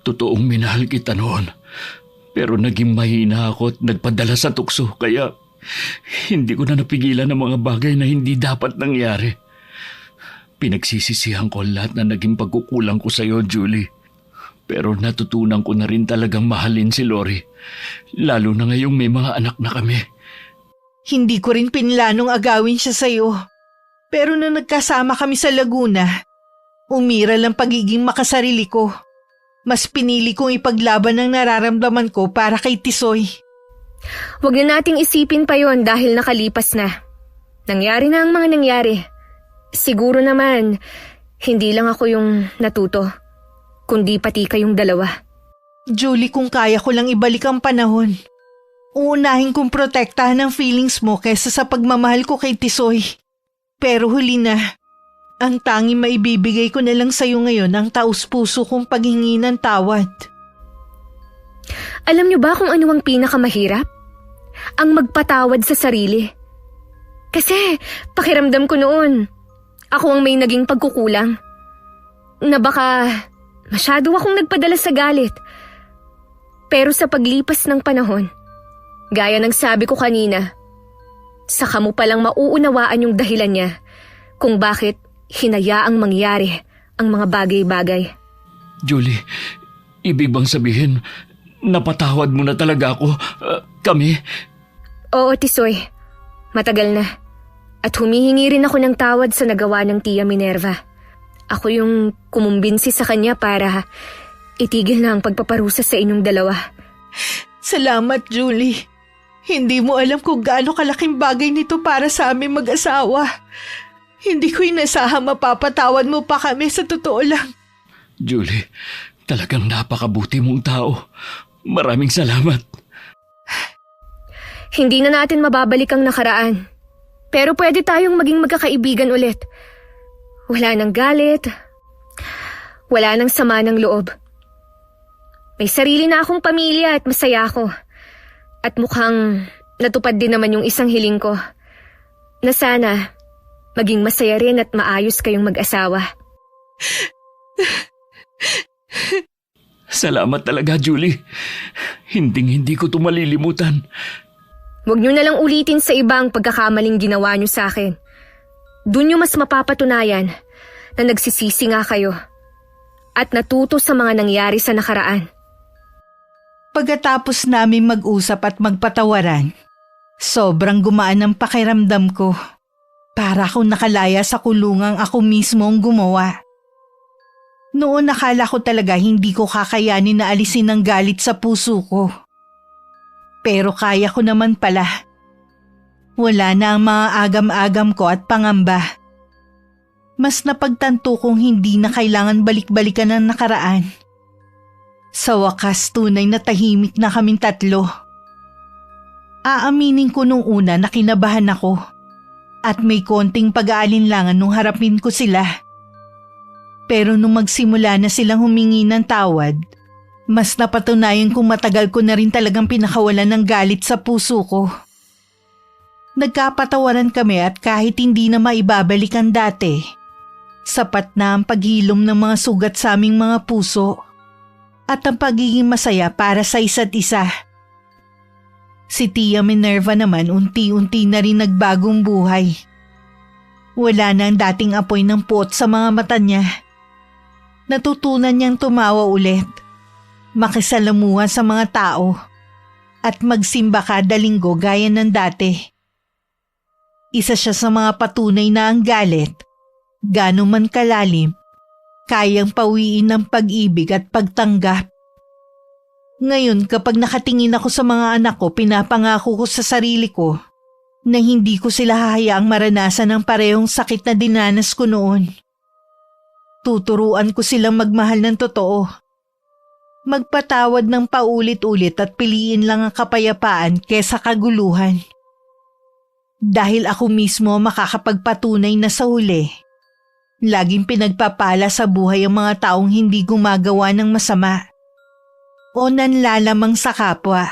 Totoong minahal kita noon. Pero naging mahina ako at nagpadala sa tukso kaya hindi ko na napigilan ang mga bagay na hindi dapat nangyari. Pinagsisisihan ko lahat na naging pagkukulang ko sa iyo, Julie. Pero natutunan ko na rin talagang mahalin si Lori. Lalo na ngayong may mga anak na kami. Hindi ko rin pinlanong agawin siya sa iyo. Pero nung nagkasama kami sa Laguna, umiral ang pagiging makasarili ko. Mas pinili kong ipaglaban ang nararamdaman ko para kay Tisoy. Huwag na nating isipin pa yon dahil nakalipas na. Nangyari na ang mga nangyari. Siguro naman, hindi lang ako yung natuto, kundi pati kayong dalawa. Julie, kung kaya ko lang ibalik ang panahon, uunahin kong protektahan ang feelings mo kaysa sa pagmamahal ko kay Tisoy. Pero huli na, ang tanging maibibigay ko na lang sa'yo ngayon ang taus-puso kong paghingi ng tawad. Alam niyo ba kung ano ang pinakamahirap? Ang magpatawad sa sarili. Kasi pakiramdam ko noon, ako ang may naging pagkukulang. Na baka masyado akong nagpadala sa galit. Pero sa paglipas ng panahon, gaya ng sabi ko kanina, saka mo palang mauunawaan yung dahilan niya kung bakit hinayaang mangyari ang mga bagay-bagay. Julie, ibig bang sabihin, napatawad mo na talaga ako? Kami? Oo, Tisoy. Matagal na. At humihingi rin ako ng tawad sa nagawa ng Tia Minerva. Ako yung kumumbinsi sa kanya para itigil na ang pagpaparusa sa inyong dalawa. Salamat, Julie. Hindi mo alam kung gaano kalaking bagay nito para sa aming mag-asawa. Hindi ko inasahang mapapatawad mo pa kami, sa totoo lang. Julie, talagang napakabuti mong tao. Maraming salamat. Hindi na natin mababalik ang nakaraan. Pero pwede tayong maging magkakaibigan ulit. Wala nang galit. Wala nang sama ng loob. May sarili na akong pamilya at masaya ako. At mukhang natupad din naman yung isang hiling ko. Na sana maging masaya rin at maayos kayong mag-asawa. Salamat talaga, Julie. Hindi ko ito malilimutan. Huwag niyo na lang ulitin sa iba ang pagkakamaling ginawa niyo sa akin. Doon niyo mas mapapatunayan na nagsisisi nga kayo at natuto sa mga nangyari sa nakaraan. Pagkatapos namin mag-usap at magpatawaran, sobrang gumaan ang pakiramdam ko. Para akong nakalaya sa kulungang ako mismo ang gumawa. Noon nakala ko talaga hindi ko kakayanin na alisin ang galit sa puso ko. Pero kaya ko naman pala. Wala na ang mga agam-agam ko at pangamba. Mas napagtanto kong hindi na kailangan balik-balikan ang nakaraan. Sa wakas, tunay na tahimik na kaming tatlo. Aaminin ko nung una na kinabahan ako. At may konting pag-aalinlangan nung harapin ko sila. Pero nung magsimula na silang humingi ng tawad, mas napatunayan kong matagal ko na rin talagang pinakawalan ng galit sa puso ko. Nagkapatawaran kami at kahit hindi na maibabalik ang dati, sapat na ang paghilom ng mga sugat sa aming mga puso at ang pagiging masaya para sa isa't isa. Si Tia Minerva naman unti-unti na rin nagbagong buhay. Wala na ang dating apoy ng puot sa mga mata niya. Natutunan niyang tumawa ulit, makisalamuha sa mga tao, at magsimba kada linggo gaya ng dati. Isa siya sa mga patunay na ang galit, gaano man kalalim, kayang pawiin ng pag-ibig at pagtanggap. Ngayon kapag nakatingin ako sa mga anak ko, pinapangako ko sa sarili ko na hindi ko sila hahayaang maranasan ng parehong sakit na dinanas ko noon. Tuturuan ko silang magmahal ng totoo. Magpatawad ng paulit-ulit at piliin lang ang kapayapaan kesa kaguluhan. Dahil ako mismo makakapagpatunay na sa huli, laging pinagpapala sa buhay ang mga taong hindi gumagawa ng masama o nanlalamang sa kapwa.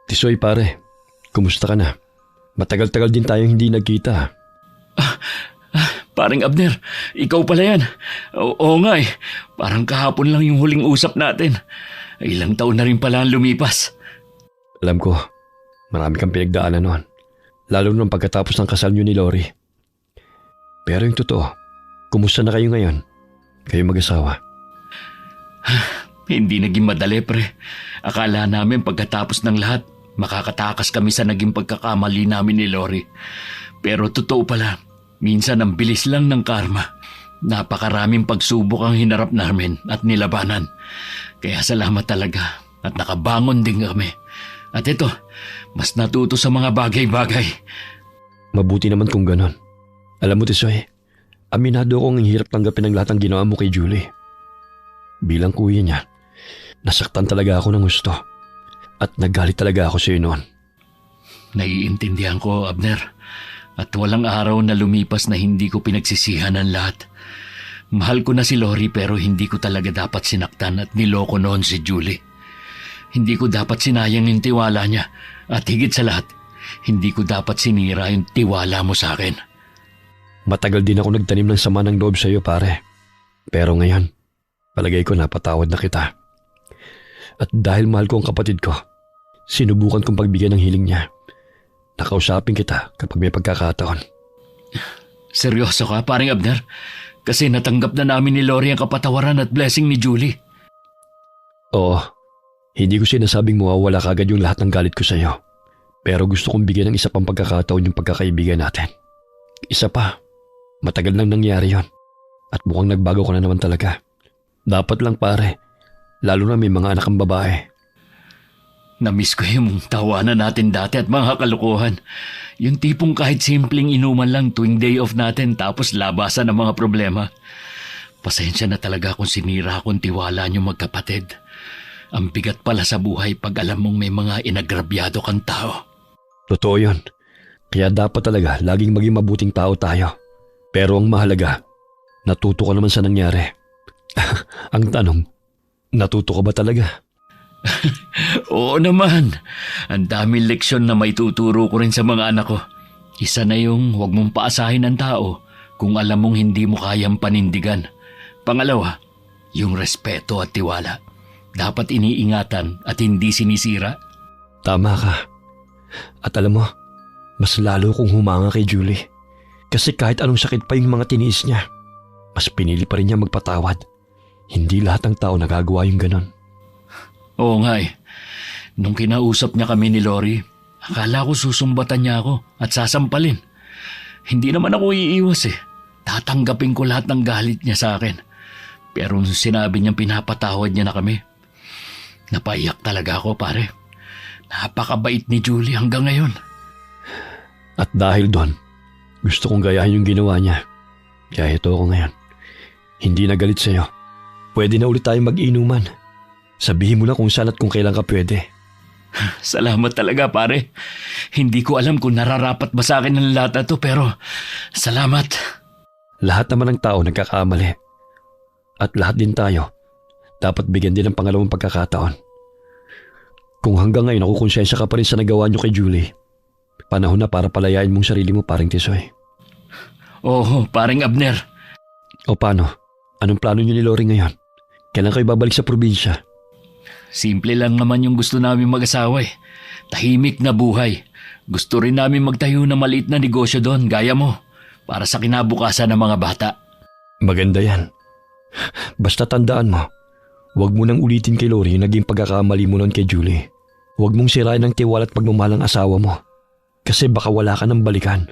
Tisoy pare, kumusta ka na? Matagal-tagal din tayong hindi nagkita. Paring Abner, ikaw pala yan. Oo nga eh, parang kahapon lang yung huling usap natin. Ilang taon na rin pala ang lumipas. Alam ko, marami kang pinagdaanan noon. Lalo nung pagkatapos ng kasal niyo ni Lori. Pero yung totoo, kumusta na kayo ngayon? Kayo mag-asawa? Hindi naging madali pre. Akala namin pagkatapos ng lahat, makakatakas kami sa naging pagkakamali namin ni Lori. Pero totoo pala, minsan ang bilis lang ng karma. Napakaraming pagsubok ang hinarap namin at nilabanan. Kaya salamat talaga at nakabangon din kami. At ito, mas natuto sa mga bagay-bagay. Mabuti naman kung ganon. Alam mo Tisoy, aminado akong ang hirap tanggapin ang lahat ng ginawa mo kay Julie. Bilang kuya niya, nasaktan talaga ako ng gusto. At nagalit talaga ako sa iyo noon. Naiintindihan ko, Abner. At walang araw na lumipas na hindi ko pinagsisihan ang lahat. Mahal ko na si Lori pero hindi ko talaga dapat sinaktan at niloko noon si Julie. Hindi ko dapat sinayang yung tiwala niya. At higit sa lahat, hindi ko dapat sinira yung tiwala mo sa akin. Matagal din ako nagtanim ng sama ng loob sa iyo pare. Pero ngayon, palagay ko napatawad na kita. At dahil mahal ko ang kapatid ko, sinubukan kong pagbigyan ng hiling niya. Nakausapin kita kapag may pagkakataon. Seryoso ka, paring Abner? Kasi natanggap na namin ni Lori ang kapatawaran at blessing ni Julie. Oo, hindi ko sinasabing mawawala kagad yung lahat ng galit ko sa iyo. Pero gusto kong bigyan ng isa pang pagkakataon yung pagkakaibigan natin. Isa pa, matagal nang nangyari yon. At mukhang nagbago ko na naman talaga. Dapat lang pare, lalo na may mga anak ang babae. Namiss ko yung tawanan natin dati at mga kalukuhan. Yung tipong kahit simpleng inuman lang tuwing day off natin tapos labasan ng mga problema. Pasensya na talaga kung sinira akong tiwala niyo magkapatid. Ang bigat pala sa buhay pag alam mong may mga inagrabyado kang tao. Totoo yun. Kaya dapat talaga laging maging mabuting tao tayo. Pero ang mahalaga, natuto ka naman sa nangyari. Ang tanong, natuto ka ba talaga? Oo naman. Ang daming leksyon na may tuturo ko rin sa mga anak ko. Isa na yung huwag mong paasahin ang tao kung alam mong hindi mo kayang panindigan. Pangalawa, yung respeto at tiwala. Dapat iniingatan at hindi sinisira. Tama ka. At alam mo, mas lalo kong humanga kay Julie. Kasi kahit anong sakit pa yung mga tiniis niya, mas pinili pa rin niya magpatawad. Hindi lahat ng tao nagagawa yung ganon. Oo nga eh. Nung kinausap niya kami ni Lori, akala ko susumbatan niya ako at sasampalin. Hindi naman ako iiwas eh. Tatanggapin ko lahat ng galit niya sa akin. Pero nung sinabi niyang pinapatawad niya na kami, napaiyak talaga ako pare. Napakabait ni Julie hanggang ngayon. At dahil doon, gusto kong gayahin yung ginawa niya. Kaya ito ako ngayon. Hindi na galit sa'yo. Pwede na ulit tayong mag-inuman. Sabihin mo lang kung saan at kung kailan ka pwede. Salamat talaga pare. Hindi ko alam kung nararapat ba sa akin ang lahat na to pero salamat. Lahat naman ng tao nagkakamali. At lahat din tayo dapat bigyan din ng pangalawang pagkakataon. Kung hanggang ngayon nakukonsensya ka pa rin sa nagawa niyo kay Julie, panahon na para palayain mong sarili mo paring Tisoy. Oo, paring Abner. O paano? Anong plano niyo ni Lori ngayon? Kailan kayo babalik sa probinsya? Simple lang naman yung gusto namin mag-asawa eh. Tahimik na buhay. Gusto rin namin magtayo ng maliit na negosyo doon, gaya mo, para sa kinabukasan ng mga bata. Maganda yan. Basta tandaan mo, huwag mo nang ulitin kay Lori yung naging pagkakamali mo noon kay Julie. Huwag mong sirain ang tiwala at pagmamahal ng asawa mo. Kasi baka wala ka ng balikan.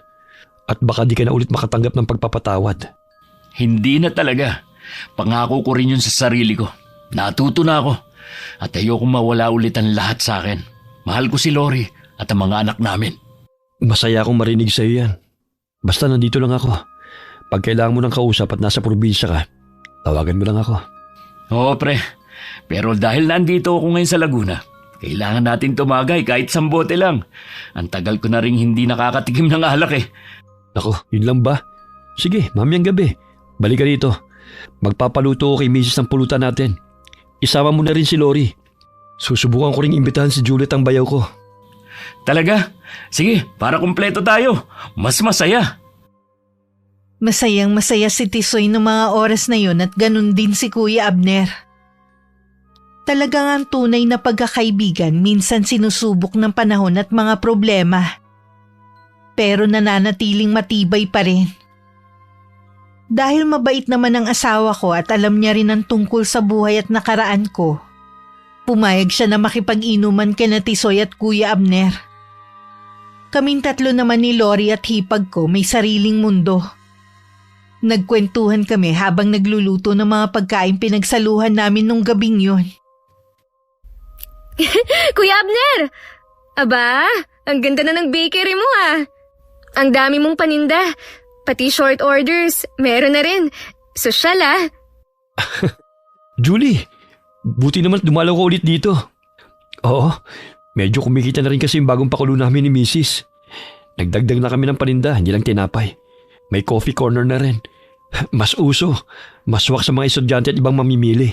At baka di ka na ulit makatanggap ng pagpapatawad. Hindi na talaga. Pangako ko rin yun sa sarili ko. Natuto na ako. At ayokong mawala ulit ang lahat sa akin. Mahal ko si Lori at ang mga anak namin. Masaya akong marinig sa iyo yan. Basta nandito lang ako. Pag kailangan mo ng kausap at nasa probinsya ka, tawagan mo lang ako. Oo, pre. Pero dahil nandito ako ngayon sa Laguna, kailangan nating tumagay kahit sambote lang. Ang tagal ko na rin hindi nakakatikim ng alak eh. Ako, yun lang ba? Sige, mamayang gabi. Balik ka rito. Magpapaluto ko kay Mrs. ng pulutan natin. Isama mo na rin si Lori. Susubukan ko ring imbitahan si Juliet ang bayaw ko. Talaga? Sige, para kumpleto tayo. Mas masaya. Masayang masaya si Tisoy ng mga oras na yun at ganun din si Kuya Abner. Talagang ang tunay na pagkakaibigan minsan sinusubok ng panahon at mga problema. Pero nananatiling matibay pa rin. Dahil mabait naman ang asawa ko at alam niya rin ang tungkol sa buhay at nakaraan ko, pumayag siya na makipag-inuman kina Tisoy at Kuya Abner. Kaming tatlo naman ni Lori at hipag ko may sariling mundo. Nagkwentuhan kami habang nagluluto ng mga pagkain pinagsaluhan namin nung gabing yun. Kuya Abner! Aba, ang ganda na ng bakery mo ah. Ang dami mong paninda. Pati short orders, meron na rin. Sosyal ah. Julie, buti naman dumalaw ka ulit dito. Oo, medyo kumikita na rin kasi yung bagong pakulo namin ni Mrs. Nagdagdag na kami ng paninda, hindi lang tinapay. May coffee corner na rin. Mas uso, mas swak sa mga estudyante at ibang mamimili.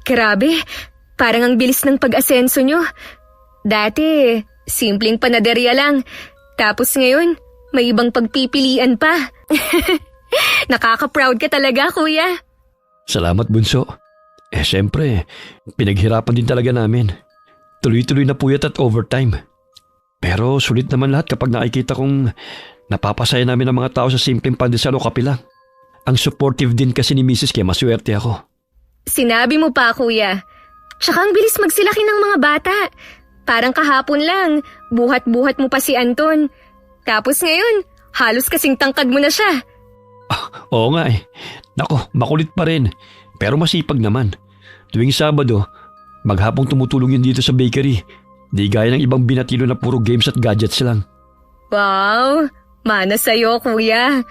Grabe, parang ang bilis ng pag-asenso nyo. Dati, simpleng panaderya lang. Tapos ngayon, may ibang pagpipilian pa. Nakaka-proud ka talaga, kuya. Salamat, bunso. Siyempre, pinaghirapan din talaga namin. Tuloy-tuloy na puyat at overtime. Pero sulit naman lahat kapag nakikita kong napapasaya namin ang mga tao sa simpleng pandesal o kape lang. Ang supportive din kasi ni Mrs. kaya maswerte ako. Sinabi mo pa, kuya. Tsaka ang bilis magsilaki ng mga bata. Parang kahapon lang, buhat-buhat mo pa si Anton. Tapos ngayon, halos kasing tangkad mo na siya. Oo nga eh. Nako, makulit pa rin. Pero masipag naman. Tuwing Sabado, maghapong tumutulong yun dito sa bakery. Di gaya ng ibang binatilo na puro games at gadgets lang. Wow, mana sa'yo, kuya.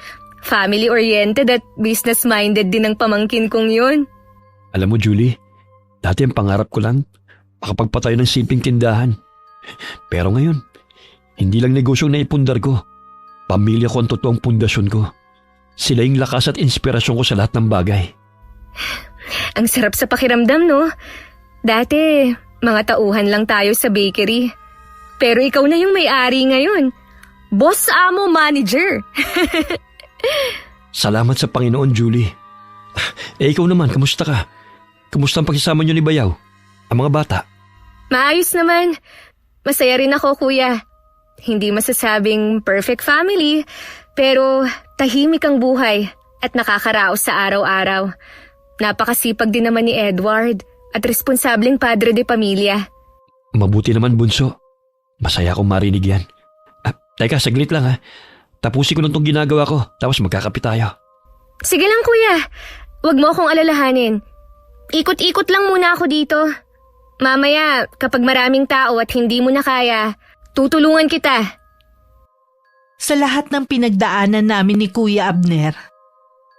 Family-oriented at business-minded din ang pamangkin kong yun. Alam mo, Julie, dati ang pangarap ko lang, makapagpatayo ng simpleng tindahan. Pero ngayon, hindi lang negosyong naipundar ko. Pamilya ko ang totoong pundasyon ko. Sila yung lakas at inspirasyon ko sa lahat ng bagay. Ang sarap sa pakiramdam, no? Dati, mga tauhan lang tayo sa bakery. Pero ikaw na yung may-ari ngayon. Boss Amo Manager. Salamat sa Panginoon, Julie. Ikaw naman, kamusta ka? Kamusta ang pagsasama niyo ni Bayaw? Ang mga bata? Maayos naman. Masaya rin ako, kuya. Hindi masasabing perfect family, pero tahimik ang buhay at nakakaraos sa araw-araw. Napakasipag din naman ni Edward at responsableng padre de pamilya. Mabuti naman, bunso. Masaya akong marinig yan. Teka, saglit lang ha. Tapusin ko lang itong ginagawa ko, tapos magkakape tayo. Sige lang, kuya. Huwag mo akong alalahanin. Ikot-ikot lang muna ako dito. Mamaya, kapag maraming tao at hindi mo na kaya, tutulungan kita. Sa lahat ng pinagdaanan namin ni Kuya Abner,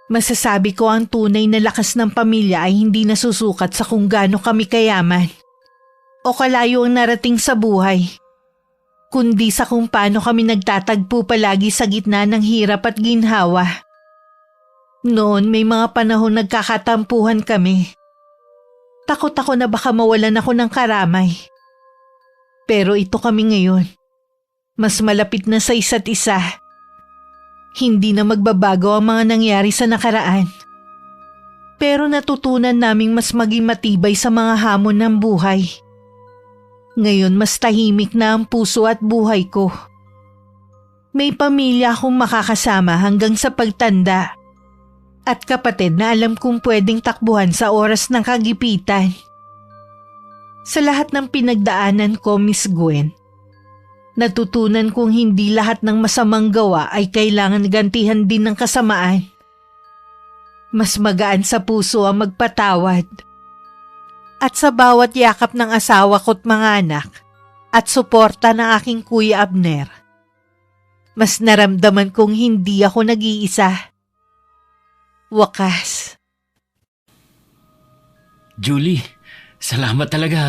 masasabi ko ang tunay na lakas ng pamilya ay hindi nasusukat sa kung gaano kami kayaman o kalayo ang narating sa buhay, kundi sa kung paano kami nagtatagpo palagi sa gitna ng hirap at ginhawa. Noon may mga panahon nagkakatampuhan kami. Takot ako na baka mawalan ako ng karamay. Pero ito kami ngayon. Mas malapit na sa isa't isa. Hindi na magbabago ang mga nangyari sa nakaraan. Pero natutunan naming mas maging matibay sa mga hamon ng buhay. Ngayon mas tahimik na ang puso at buhay ko. May pamilya akong makakasama hanggang sa pagtanda. At kapatid na alam kong pwedeng takbuhan sa oras ng kagipitan. Sa lahat ng pinagdaanan ko, Miss Gwen, natutunan kong hindi lahat ng masamang gawa ay kailangan gantihan din ng kasamaan. Mas magaan sa puso ang magpatawad. At sa bawat yakap ng asawa ko't mga anak at suporta ng aking Kuya Abner, mas naramdaman kong hindi ako nag-iisa. Wakas. Julie, salamat talaga.